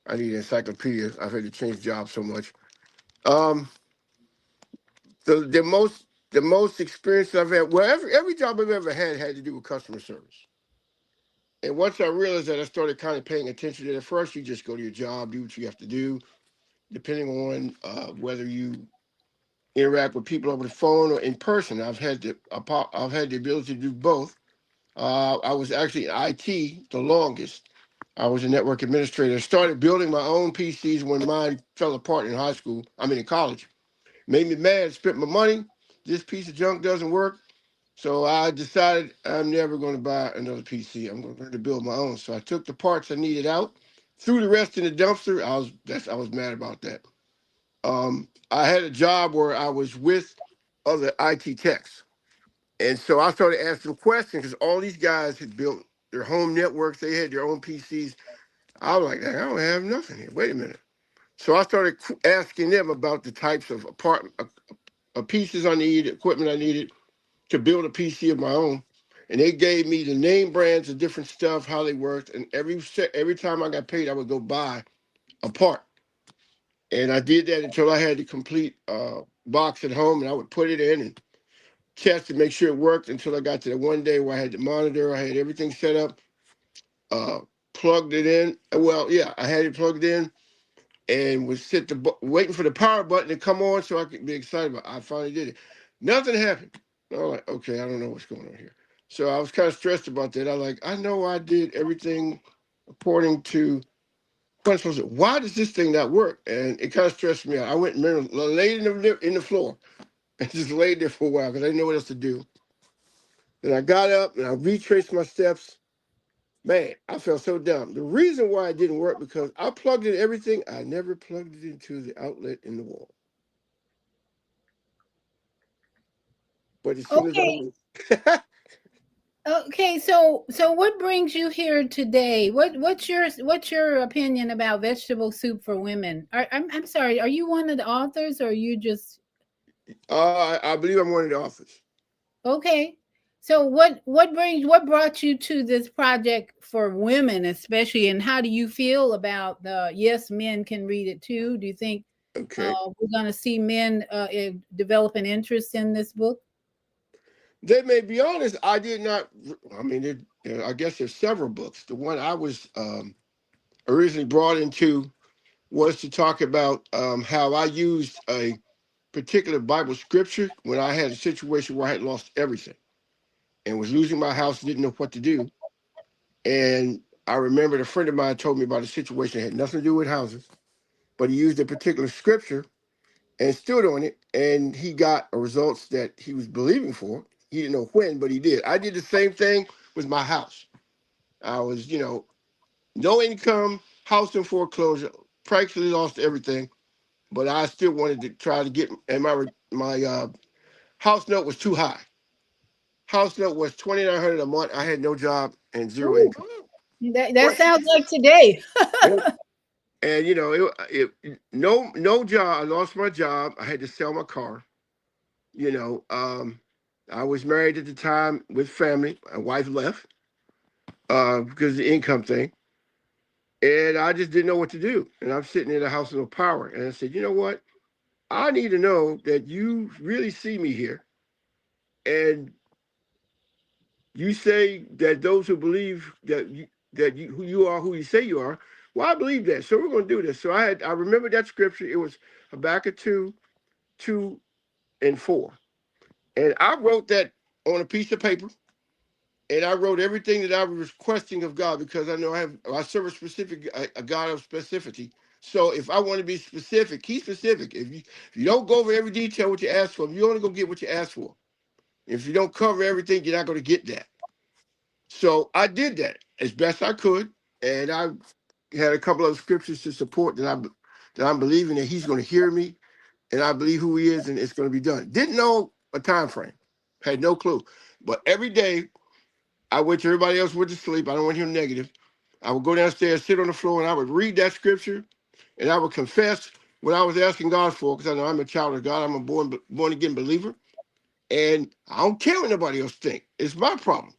I need an encyclopedia. I've had to change jobs so much. Um, the most experience I've had, well, every job I've ever had to do with customer service. And once I realized that, I started kind of paying attention to it. At first, you just go to your job, do what you have to do, depending on whether you interact with people over the phone or in person. I've had the ability to do both. I was actually in IT the longest. I was a network administrator. Started building my own PCs when mine fell apart in high school. In college. Made me mad. Spent my money. This piece of junk doesn't work. So I decided I'm never going to buy another PC. I'm going to learn to build my own. So I took the parts I needed out, threw the rest in the dumpster. I was mad about that. I had a job where I was with other IT techs, and so I started asking questions because all these guys had built their home networks. They had their own PCs. I was like, I don't have nothing here. Wait a minute. So I started asking them about the types of pieces I needed, equipment I needed to build a PC of my own. And they gave me the name brands of different stuff, how they worked. And every time I got paid, I would go buy a part. And I did that until I had the complete box at home, and I would put it in and test to make sure it worked until I got to the one day where I had the monitor, I had everything set up, uh, plugged it in. Well, yeah, I had it plugged in and was waiting for the power button to come on so I could be excited about it. I finally did it. Nothing happened. I was like, okay, I don't know what's going on here. So I was kind of stressed about that. I know I did everything according to principles. Why does this thing not work? And it kind of stressed me out. I went and laid in the floor and just laid there for a while because I didn't know what else to do. Then I got up and I retraced my steps. Man, I felt so dumb. The reason why it didn't work because I plugged in everything. I never plugged it into the outlet in the wall. But as soon as I Okay. was, Okay, so what brings you here today? What's your opinion about vegetable soup for women? I'm sorry, are you one of the authors or are you just I believe I'm one of the authors. okay? So what brought you to this project for women especially, and how do you feel about the yes, men can read it too? Do you think Okay. we're going to see men develop an interest in this book? They may be honest. I did not. I mean, I guess there's several books. The one I was originally brought into was to talk about how I used a particular Bible scripture when I had a situation where I had lost everything and was losing my house, didn't know what to do. And I remembered a friend of mine told me about a situation that had nothing to do with houses, but he used a particular scripture and stood on it, and he got a results that he was believing for. He didn't know when, but he did. I did the same thing with my house. I was, no income, house in foreclosure, practically lost everything, but I still wanted to try to get. And my house note was too high. House note was $2,900 a month. I had no job and zero Ooh, income. that sounds like today. Yep. And no job. I lost my job. I had to sell my car. You know, I was married at the time with family. My wife left because of the income thing, and I just didn't know what to do. And I'm sitting in the house with no power, and I said, you know what? I need to know that you really see me here, and you say that those who believe that who you are who you say you are. Well, I believe that, so we're going to do this. So I remember that scripture. It was Habakkuk 2:2 and 4, and I wrote that on a piece of paper. And I wrote everything that I was requesting of God because I know I serve a God of specificity. So if I want to be specific, he's specific. If you don't go over every detail what you ask for, you only gonna get what you ask for. If you don't cover everything, you're not gonna get that. So I did that as best I could, and I had a couple of scriptures to support that I'm believing that he's gonna hear me, and I believe who he is, and it's gonna be done. Didn't know a time frame, had no clue, but every day I wait till everybody else went to sleep. I don't want to hear negative. I would go downstairs, sit on the floor, and I would read that scripture, and I would confess what I was asking God for, because I know I'm a child of God. I'm a born again believer, and I don't care what nobody else think. It's my problem,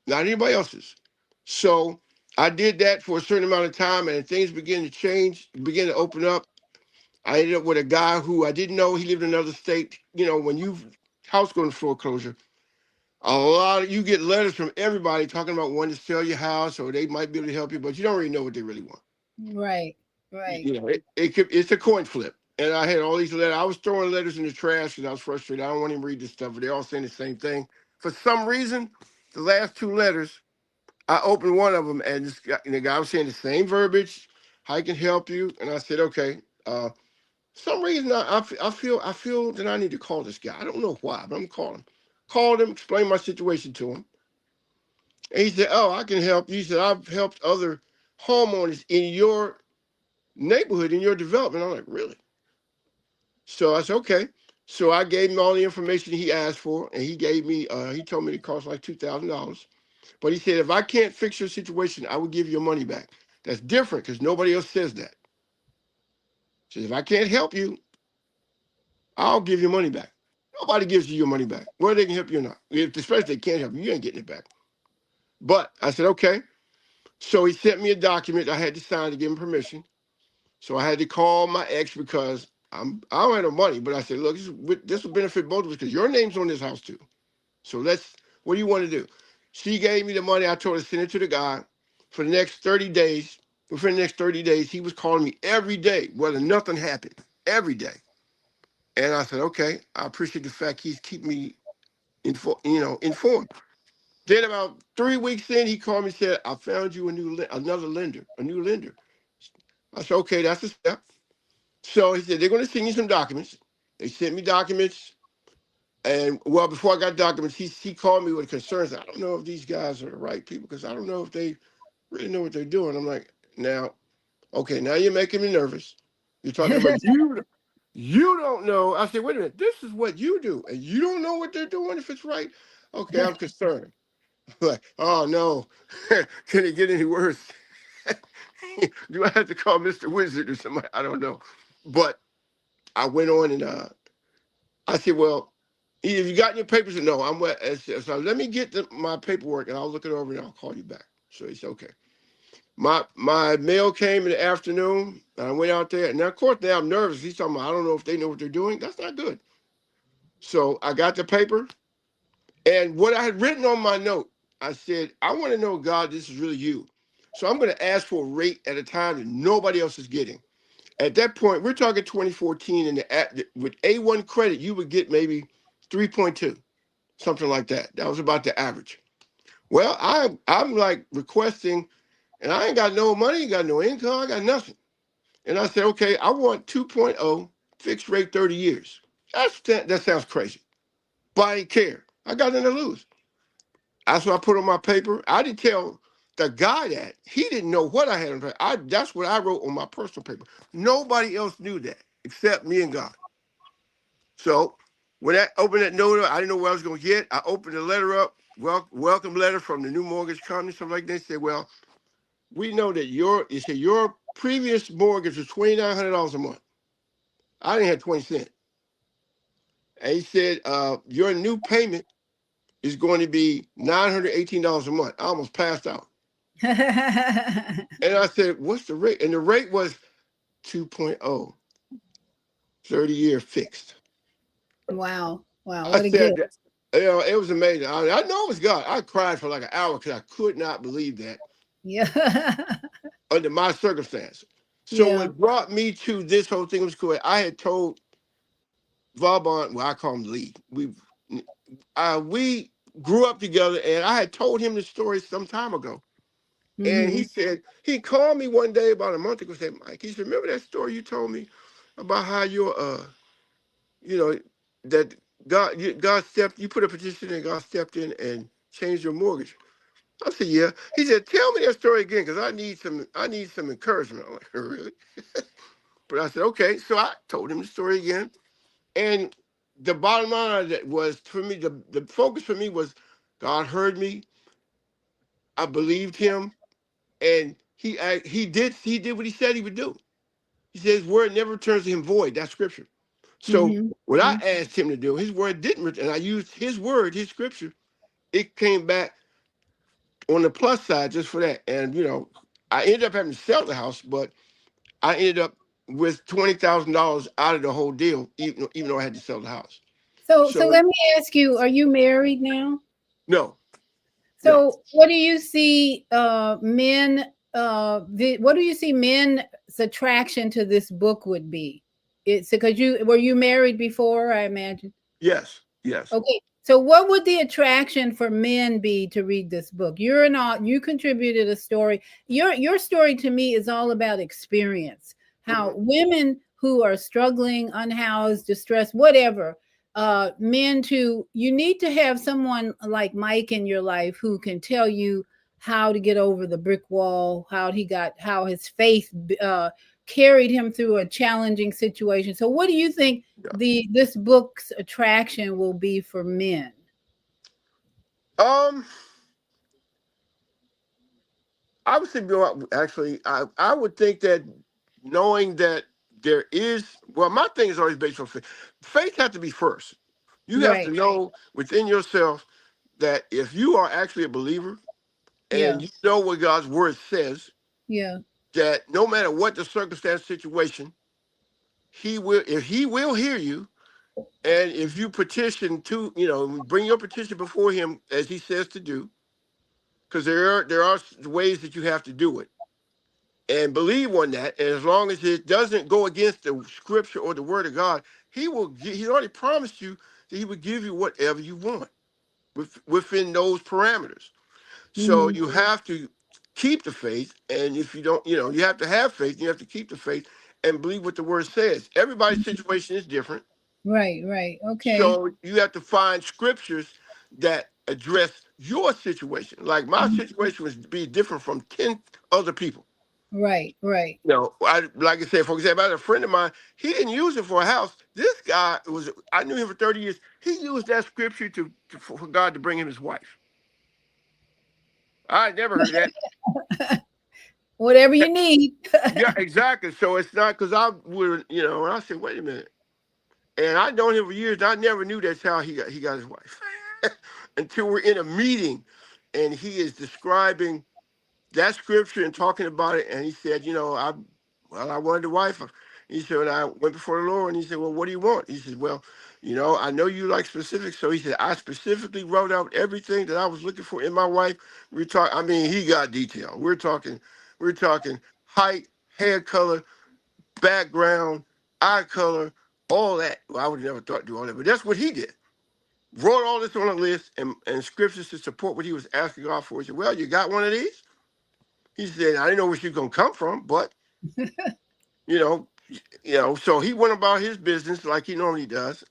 not anybody else's. So I did that for a certain amount of time, and things began to change, began to open up. I ended up with a guy who I didn't know. He lived in another state. You know, when you house go into foreclosure, you get letters from everybody talking about wanting to sell your house or they might be able to help you, but you don't really know what they really want. Right, right. It's a coin flip. And I had all these letters. I was throwing letters in the trash because I was frustrated. I don't want him to read this stuff, but they're all saying the same thing. For some reason, the last two letters, I opened one of them and the guy was saying the same verbiage. How I can help you? And I said, okay. Some reason I feel that I need to call this guy. I don't know why, but I'm calling. Called him, explained my situation to him. And he said, oh, I can help you. He said, I've helped other homeowners in your neighborhood, in your development. I'm like, really? So I said, okay. So I gave him all the information he asked for, and he gave me, he told me it cost like $2,000. But he said, if I can't fix your situation, I will give you your money back. That's different because nobody else says that. He says, if I can't help you, I'll give you money back. Nobody gives you your money back, whether they can help you or not. Especially if they can't help you, you ain't getting it back. But I said, okay. So he sent me a document I had to sign to give him permission. So I had to call my ex because I don't have no money, but I said, look, this will benefit both of us because your name's on this house too. So what do you want to do? She gave me the money. I told her to send it to the guy for the next 30 days. Within the next 30 days, he was calling me every day, whether nothing happened, every day. And I said, okay, I appreciate the fact he's keeping me informed. Then about 3 weeks in, he called me and said, I found you another lender, a new lender. I said, okay, that's a step. So he said, they're going to send you some documents. They sent me documents. And well, before I got documents, he called me with concerns. I don't know if these guys are the right people because I don't know if they really know what they're doing. I'm like, now you're making me nervous. You're talking about you don't know. I said, wait a minute, this is what you do. And you don't know what they're doing if it's right. Okay, I'm concerned. Like, oh no, can it get any worse? Do I have to call Mr. Wizard or somebody? I don't know. But I went on and I said, well, if you got your papers, no, I'm wet. So let me get my paperwork and I'll look it over and I'll call you back. So he said, okay. My mail came in the afternoon and I went out there. And now, of course, now I'm nervous. He's talking about, I don't know if they know what they're doing. That's not good. So I got the paper and what I had written on my note, I said, I want to know, God, this is really you. So I'm going to ask for a rate at a time that nobody else is getting. At that point, we're talking 2014, and with A1 credit, you would get maybe 3.2, something like that. That was about the average. Well, I'm like requesting, and I ain't got no money, ain't got no income, I got nothing. And I said, okay, I want 2.0 fixed rate 30 years. That sounds crazy, but I didn't care. I got nothing to lose. That's what I put on my paper. I didn't tell the guy that. He didn't know what I had on paper. That's what I wrote on my personal paper. Nobody else knew that except me and God. So when I opened that note up, I didn't know what I was going to get. I opened the letter up, welcome letter from the new mortgage company, something like that. They said, well, we know that your previous mortgage was $2,900 a month. I didn't have 20 cents. And he said, your new payment is going to be $918 a month. I almost passed out. And I said, what's the rate? And the rate was 2.0, 30-year fixed. Wow. Wow. I What a said, gift. it was amazing. I know it was God. I cried for like an hour because I could not believe that Yeah. under my circumstance. So Yeah. what brought me to this whole thing was cool. I had told Vaughn, well, I call him Lee. We grew up together, and I had told him the story some time ago. And he Mhm. said, he called me one day about a month ago and said, Mike, he said, remember that story you told me about how your, that God you put a petition and God stepped in and changed your mortgage. I said, yeah. He said, tell me that story again, because I need some encouragement. I'm like, really? But I said, okay. So I told him the story again. And the bottom line of that was, for me, the focus for me was God heard me. I believed him. And he did what he said he would do. He said his word never returns to him void. That's scripture. So Mhm. what I Mhm. asked him to do, his word didn't return. And I used his word, his scripture. It came back on the plus side just for that. And I ended up having to sell the house, but I ended up with $20,000 out of the whole deal, even though I had to sell the house. So So let me ask you, are you married now? no, no. So what do you see men what do you see men's attraction to this book would be? It's because were you married before, I imagine? Yes, yes. Okay. So what would the attraction for men be to read this book? You contributed a story. Your story to me is all about experience. How Mhm. women who are struggling, unhoused, distressed, whatever, men to you need to have someone like Mike in your life who can tell you how to get over the brick wall, how his faith carried him through a challenging situation. So what do you think Yeah. this book's attraction will be for men? Um, I would say, actually, I would think that knowing that there is, well, my thing is always based on faith. Faith has to be first. You have to Right. know within yourself that if you are actually a believer Yeah. and you know what God's word says, Yeah. that no matter what the circumstance situation, if he will hear you, and if you petition bring your petition before him as he says to do, because there are ways that you have to do it. And believe on that. And as long as it doesn't go against the scripture or the word of God, he's already promised you that he would give you whatever you want within those parameters. So Hmm. you have to keep the faith. And if you don't, you have to have faith. You have to keep the faith and believe what the word says. Everybody's situation is different. Right. Right. Okay. So you have to find scriptures that address your situation. Like my Mhm. situation was be different from 10 other people. Right. Right. Like I said, for example, I had a friend of mine, he didn't use it for a house. This guy I knew him for 30 years. He used that scripture for God to bring him his wife. I never heard that. Whatever you need. Yeah, exactly. So it's not because I would, and I said, wait a minute. And I've known him for years, and I never knew that's how he got his wife. Until we're in a meeting and he is describing that scripture and talking about it, and he said, I wanted a wife. He said, and I went before the Lord, and he said, well, what do you want? He said, well, I know you like specifics, so he said, I specifically wrote out everything that I was looking for in my wife. He got detail. We're talking height, hair color, background, eye color, all that. Well, I would never thought to do all that, but that's what he did. Wrote all this on a list and scriptures to support what he was asking God for. He said, well, you got one of these? He said, I didn't know where she's going to come from, but, you know, so he went about his business like he normally does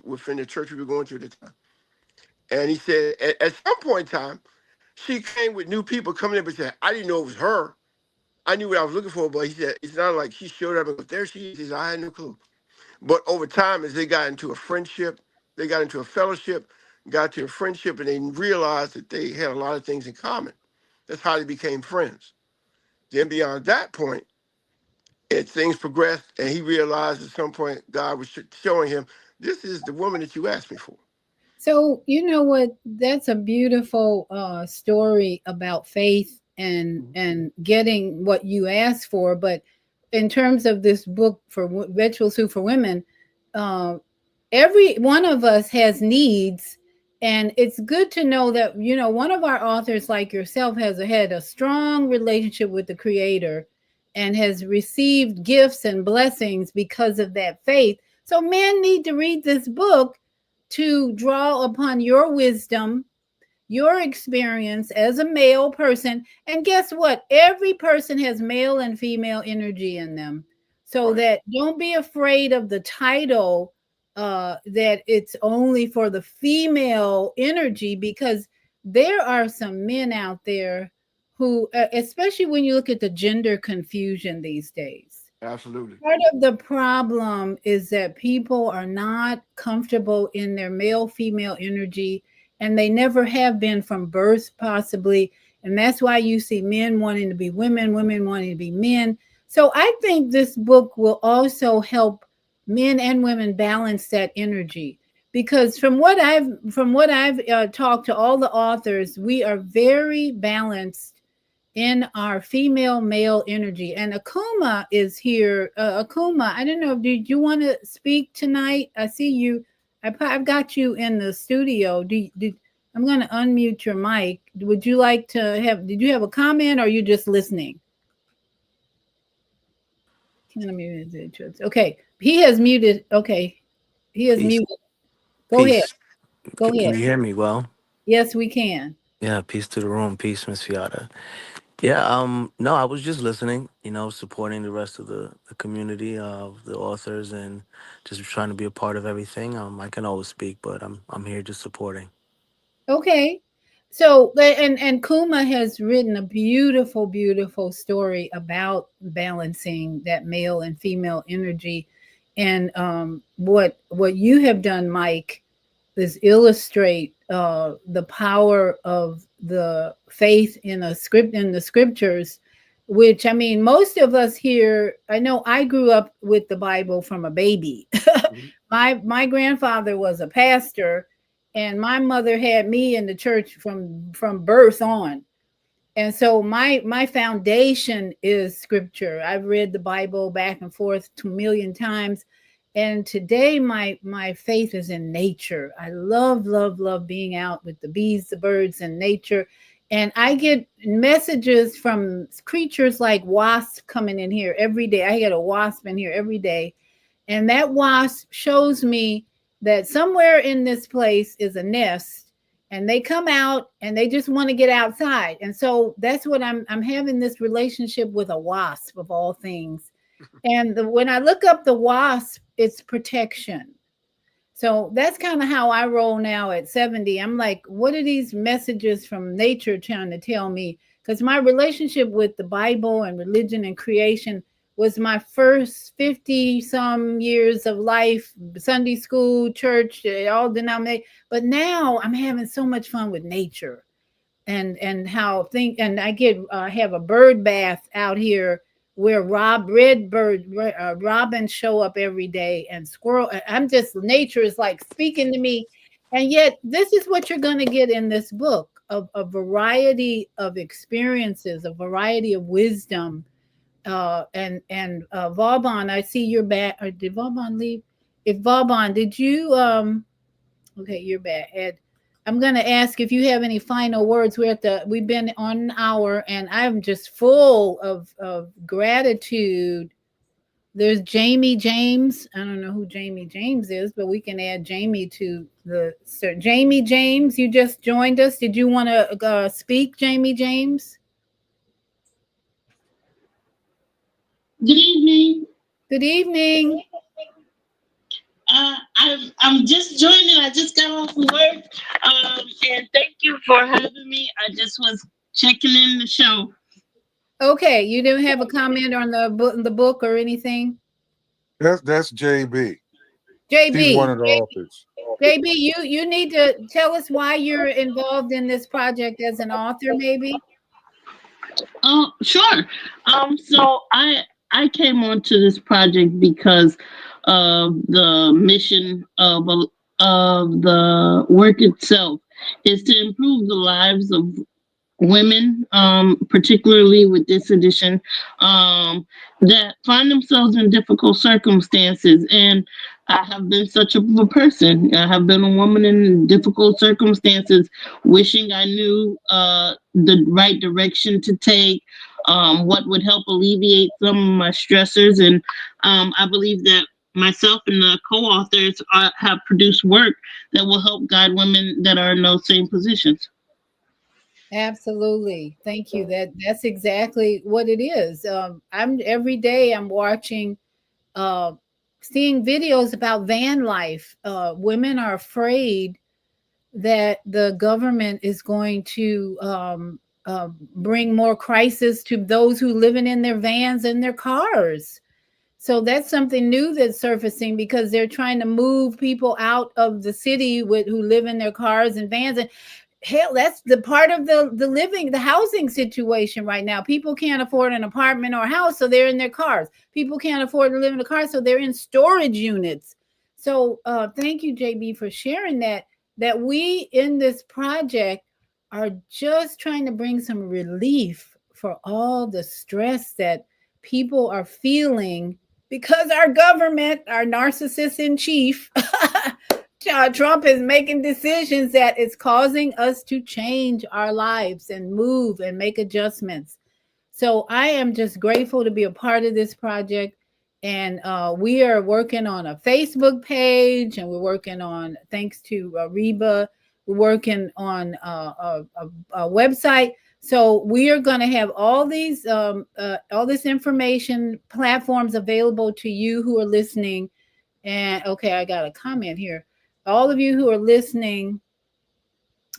within the church we were going to at the time. And he said, at some point in time, she came with new people coming in, but said, I didn't know it was her. I knew what I was looking for, but he said, it's not like she showed up and goes, there she is. He said, I had no clue. But over time, as they got into a friendship, they got into a fellowship, got to a friendship, and they realized that they had a lot of things in common. That's how they became friends. Then beyond that point, things progressed, and he realized at some point God was showing him, this is the woman that you asked me for. So, you know what? That's a beautiful story about faith and getting what you asked for. But in terms of this book for Vegetable Soup for Women, every one of us has needs. And it's good to know that, you know, one of our authors like yourself has had a strong relationship with the Creator and has received gifts and blessings because of that faith. So men need to read this book to draw upon your wisdom, your experience as a male person. And guess what? Every person has male and female energy in them. So Right. that don't be afraid of the title that it's only for the female energy, because there are some men out there who, especially when you look at the gender confusion these days. Absolutely. Part of the problem is that people are not comfortable in their male female energy, and they never have been from birth, possibly. And that's why you see men wanting to be women, women wanting to be men. So I think this book will also help men and women balance that energy, because from what I've talked to all the authors, we are very balanced in our female male energy. And Akuma is here. Akuma, I don't know, did you want to speak tonight? I see you. I've got you in the studio. I'm going to unmute your mic. Would you like to have, did you have a comment, or are you just listening? Can I mute it? Okay. He has muted. Okay. He has Peace. muted. Go ahead. Go Can ahead. you hear me well? Yes, we can. Yeah, peace to the room. Peace, Miss Fiata. Yeah, no, I was just listening, supporting the rest of the community of the authors and just trying to be a part of everything. I can always speak, but I'm here just supporting. Okay. So and Kuma has written a beautiful, beautiful story about balancing that male and female energy. And what you have done, Mike, is illustrate the power of the faith in the scriptures, which, I mean, most of us here, I know I grew up with the Bible from a baby. My grandfather was a pastor, and my mother had me in the church from birth on. And so my foundation is scripture. I've read the Bible back and forth 2 million times. And today my faith is in nature. I love being out with the bees, the birds, and nature. And I get messages from creatures like wasps coming in here every day. I get a wasp in here every day. And that wasp shows me that somewhere in this place is a nest, and they come out and they just want to get outside. And so that's what I'm having this relationship with a wasp of all things. And when I look up the wasp, it's protection. So that's kind of how I roll now at 70. I'm like, what are these messages from nature trying to tell me? Because my relationship with the Bible and religion and creation was my first 50 some years of life, Sunday school, church, all denominations. But now I'm having so much fun with nature and I get have a bird bath out here where robins show up every day, and squirrel. Nature is like speaking to me. And yet this is what you're going to get in this book, of a variety of experiences, a variety of wisdom. And Vauban, I see you're back. Or did Vauban leave? If Vauban, did you okay, you're back. Ed, I'm going to ask if you have any final words. We've been on an hour, and I'm just full of gratitude There's Jamie James. I don't know who Jamie James is, but we can add Jamie to the search. Jamie James, you just joined us. Did you want to speak, Jamie James? Good evening. Good evening. I'm just joining. I just got off of work. And thank you for having me. I just was checking in the show. Okay, you didn't have a comment on the book or anything? That's JB. JB. She's one of the authors. JB, you need to tell us why you're involved in this project as an author, maybe. Sure. So I came onto this project because of the mission of the work itself is to improve the lives of women, particularly with this edition, that find themselves in difficult circumstances. And I have been such a person. I have been a woman in difficult circumstances, wishing I knew the right direction to take, what would help alleviate some of my stressors. And I believe that myself and the co-authors have produced work that will help guide women that are in those same positions. Absolutely. Thank you. That's exactly what it is. I'm every day I'm watching, seeing videos about van life. Women are afraid that the government is going to bring more crisis to those who living in their vans and their cars. So that's something new that's surfacing because they're trying to move people out of the city who live in their cars and vans. And hell, that's the part of the housing situation right now. People can't afford an apartment or a house, so they're in their cars. People can't afford to live in a car, so they're in storage units. So thank you, JB, for sharing that we in this project are just trying to bring some relief for all the stress that people are feeling because our government, our narcissist in chief, Trump is making decisions that is causing us to change our lives and move and make adjustments. So I am just grateful to be a part of this project. And we are working on a Facebook page, and we're working on, thanks to Reba, we're working on a website. So we are going to have all this information platforms available to you who are listening. And okay, I got a comment here. All of you who are listening.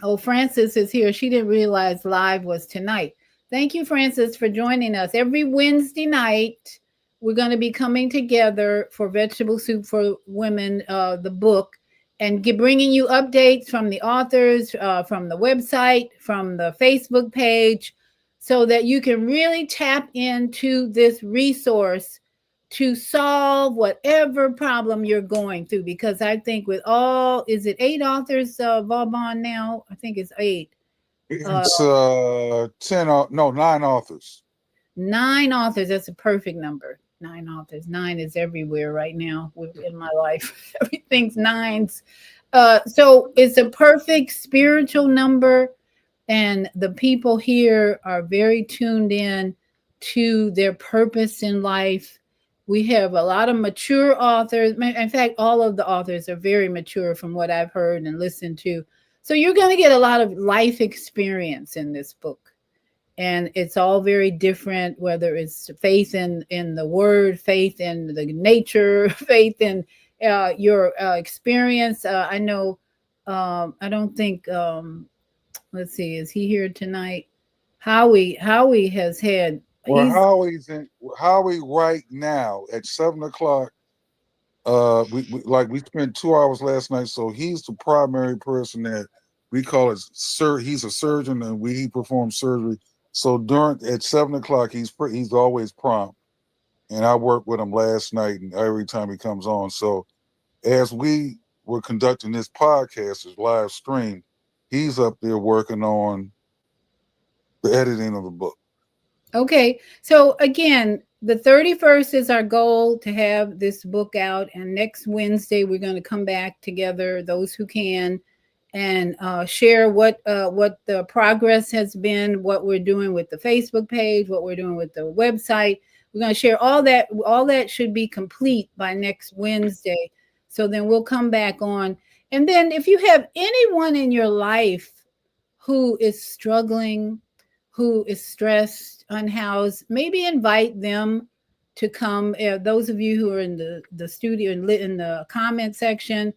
Oh, Frances is here. She didn't realize live was tonight. Thank you, Frances, for joining us. Every Wednesday night, we're going to be coming together for Vegetable Soup for Women, the book, and bringing you updates from the authors, from the website, from the Facebook page, so that you can really tap into this resource to solve whatever problem you're going through. Because I think with all, is it 8 authors, Vaughn, now? I think it's 8. It's 9 authors. 9 authors. That's a perfect number. 9 authors. 9 is everywhere right now in my life. Everything's 9s. So it's a perfect spiritual number, and the people here are very tuned in to their purpose in life. We have a lot of mature authors. In fact, all of the authors are very mature from what I've heard and listened to. So you're going to get a lot of life experience in this book. And it's all very different, whether it's faith in the word, faith in the nature, faith in your experience. I know, I don't think, let's see, is he here tonight? Howie has had. Well, Howie right now at 7:00. We spent 2 hours last night, so he's the primary person that we call it. He's a surgeon, and he performs surgery. So at 7:00, he's always prompt, and I worked with him last night and every time he comes on. So as we were conducting this podcast, this live stream, he's up there working on the editing of the book. Okay. So again, the 31st is our goal to have this book out. And next Wednesday, we're going to come back together, those who can, and share what the progress has been, what we're doing with the Facebook page, what we're doing with the website. We're going to share all that. All that should be complete by next Wednesday. So then we'll come back on. And then if you have anyone in your life who is struggling, who is stressed, unhoused, maybe invite them to come. Those of you who are in the studio and in the comment section,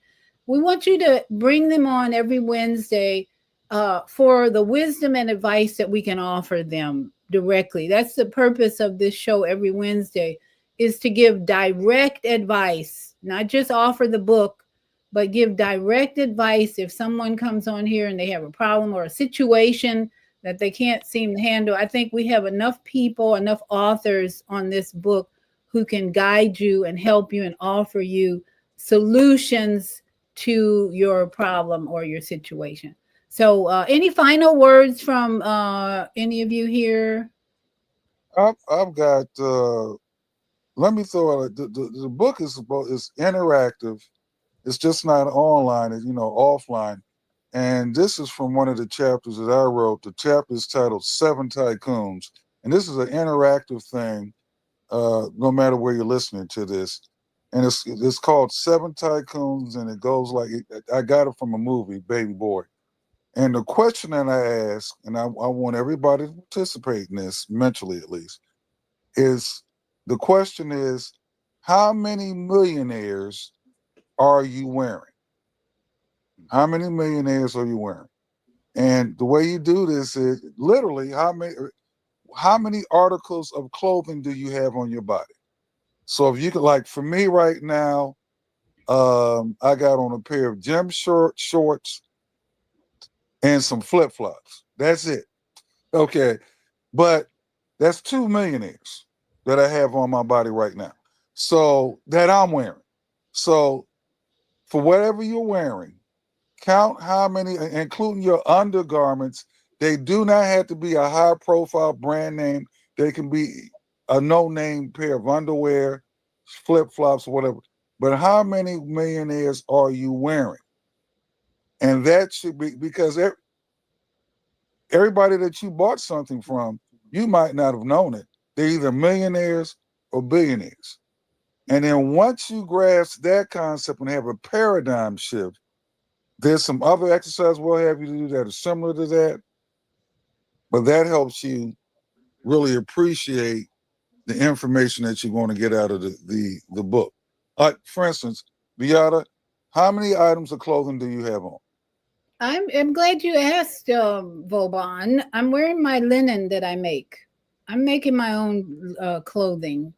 we want you to bring them on every Wednesday for the wisdom and advice that we can offer them directly. That's the purpose of this show every Wednesday, is to give direct advice, not just offer the book, but give direct advice. If someone comes on here and they have a problem or a situation that they can't seem to handle, I think we have enough people, enough authors on this book who can guide you and help you and offer you solutions to your problem or your situation. So any final words from any of you here? I've got, let me throw out, the book is interactive. It's just not online, it's, offline. And this is from one of the chapters that I wrote. The chapter is titled 7 Tycoons. And this is an interactive thing, no matter where you're listening to this. And it's called 7 Tycoons, and it goes like, I got it from a movie, Baby Boy. And the question that I ask, and I want everybody to participate in this, mentally at least, is the question is, how many millionaires are you wearing? How many millionaires are you wearing? And the way you do this is literally how many articles of clothing do you have on your body? So if you could, like for me right now, I got on a pair of gym shorts and some flip-flops. That's it. Okay. But that's 2 millionaires that I have on my body right now. So that I'm wearing. So for whatever you're wearing, count how many, including your undergarments. They do not have to be a high-profile brand name. They can be a no-name pair of underwear, flip-flops, whatever. But how many millionaires are you wearing? And that should be, because everybody that you bought something from, you might not have known it. They're either millionaires or billionaires. And then once you grasp that concept and have a paradigm shift, there's some other exercises we'll have you do that are similar to that, but that helps you really appreciate the information that you're going to get out of the book. For instance, Beata, how many items of clothing do you have on? I'm glad you asked, Vauban. I'm wearing my linen that I make. I'm making my own clothing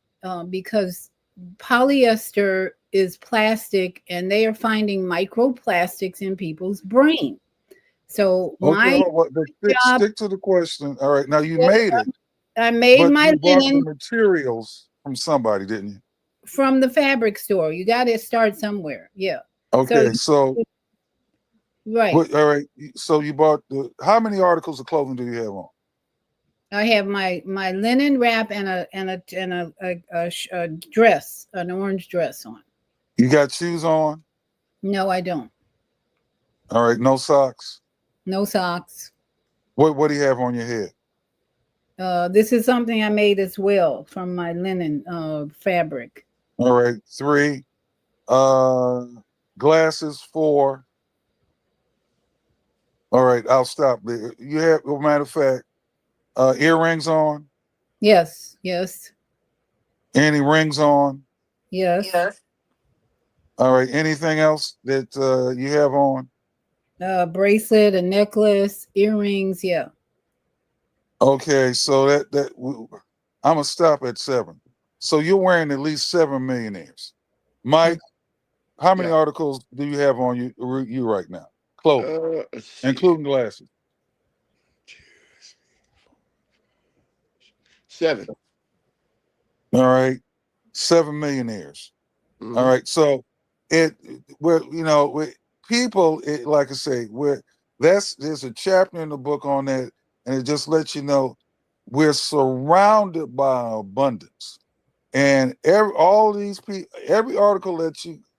because polyester is plastic, and they are finding microplastics in people's brain. So Okay, my job, stick to the question. All right, now you made it, I made but my you bought the linen materials from somebody, didn't you? from the fabric store. You got to start somewhere. Yeah. Okay, so right. all right. So you bought how many articles of clothing do you have on? I have my linen wrap and a dress, an orange dress on. You got shoes on? No, I don't. All right, no socks. No socks. What do you have on your head? This is something I made as well from my linen fabric. All right, 3. Glasses, 4. All right, I'll stop there. You have, as a matter of fact, earrings on? Yes. Any rings on? Yes. All right, anything else that you have on? Bracelet, a necklace, earrings. Yeah. Okay, so I'm gonna stop at 7. So you're wearing at least 7 millionaires. Mike, how many articles do you have on you right now? Clothing, including glasses. 7. All right, 7 millionaires. Mhm. All right, so people, like I say, there's a chapter in the book on that, and it just lets you know we're surrounded by abundance, and every article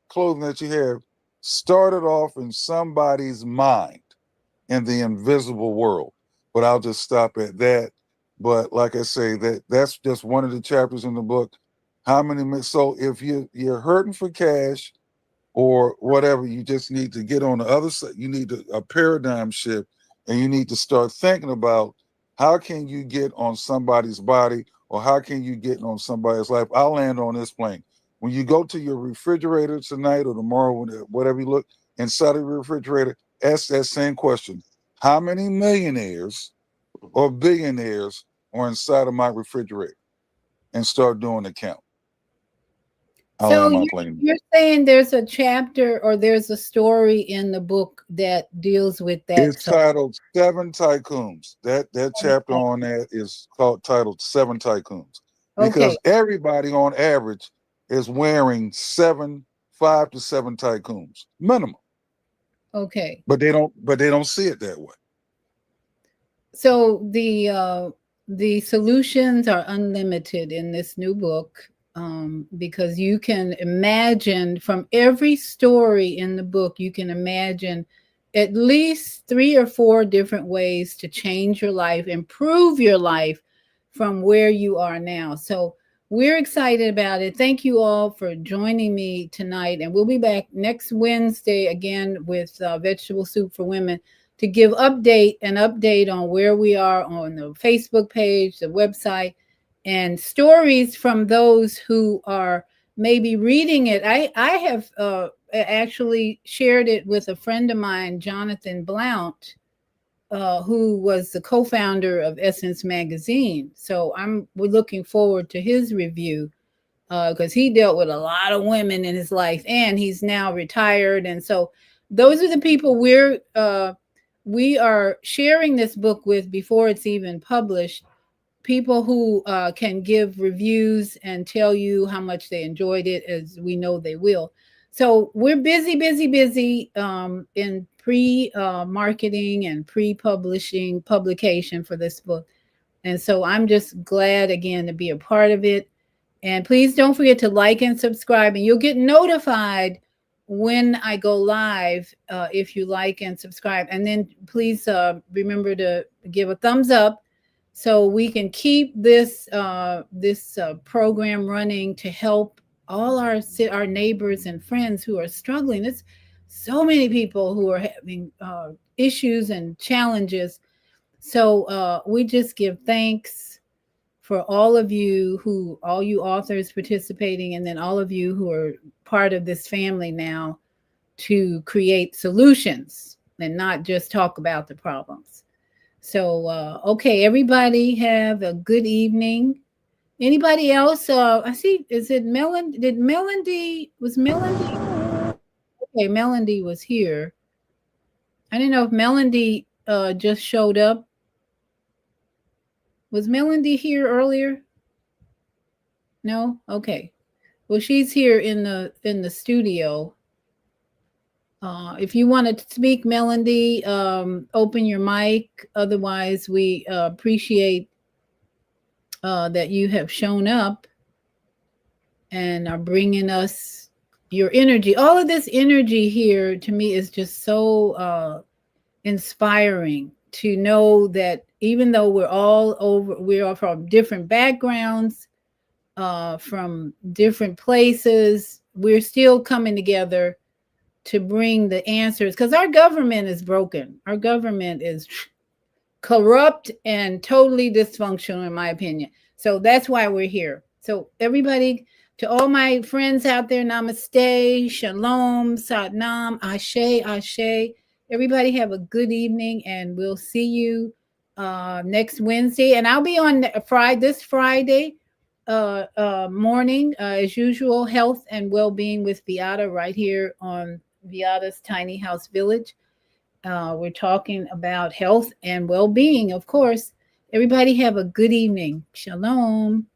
clothing that you have started off in somebody's mind in the invisible world. But I'll just stop at that. But like I say, that's just one of the chapters in the book. How many? So if you're hurting for cash or whatever, you just need to get on the other side. You need a paradigm shift, and you need to start thinking about how can you get on somebody's body, or how can you get on somebody's life. I'll land on this plane. When you go to your refrigerator tonight or tomorrow, whatever you look inside of your refrigerator, ask that same question: how many millionaires or billionaires are inside of my refrigerator? And start doing the count. I'll So land my plane. you're saying there's a chapter or there's a story in the book that deals with that. It's titled Seven Tycoons. That chapter on that is titled Seven Tycoons. Because everybody on average is wearing 5 to 7 tycoons minimum. Okay. But they don't see it that way. So the solutions are unlimited in this new book, because you can imagine from every story in the book, you can imagine at least 3 or 4 different ways to change your life, improve your life from where you are now. So we're excited about it. Thank you all for joining me tonight. And we'll be back next Wednesday again with Vegetable Soup for Women to give an update on where we are on the Facebook page, the website, and stories from those who are maybe reading it. I have actually shared it with a friend of mine, Jonathan Blount, who was the co-founder of Essence Magazine. So we're looking forward to his review, because he dealt with a lot of women in his life, and he's now retired. And so those are the people we are sharing this book with before it's even published. People who can give reviews and tell you how much they enjoyed it, as we know they will. So we're busy in pre-marketing and publication for this book. And so I'm just glad again to be a part of it. And please don't forget to like and subscribe, and you'll get notified when I go live if you like and subscribe. And then please remember to give a thumbs up so we can keep this program running to help all our neighbors and friends who are struggling. There's so many people who are having issues and challenges. So we just give thanks for all you authors participating, and then all of you who are part of this family now to create solutions and not just talk about the problems. So, okay, everybody have a good evening. Anybody else? I see, was Melody? Okay, Melody was here. I didn't know if Melody just showed up. Was Melody here earlier? No? Okay. Well, she's here in the studio. If you want to speak, Melody, open your mic. Otherwise, we appreciate that you have shown up and are bringing us your energy. All of this energy here to me is just so inspiring to know that even though we are from different backgrounds, from different places, we're still coming together to bring the answers, because our government is broken. Our government is corrupt and totally dysfunctional, in my opinion. So that's why we're here. So everybody, to all my friends out there, namaste, shalom, satnam, ashe, ashe. Everybody have a good evening, and we'll see you next Wednesday. And I'll be on this Friday morning, as usual, health and well-being with Beata right here on Beata's Tiny House Village. We're talking about health and well-being, of course. Everybody have a good evening. Shalom.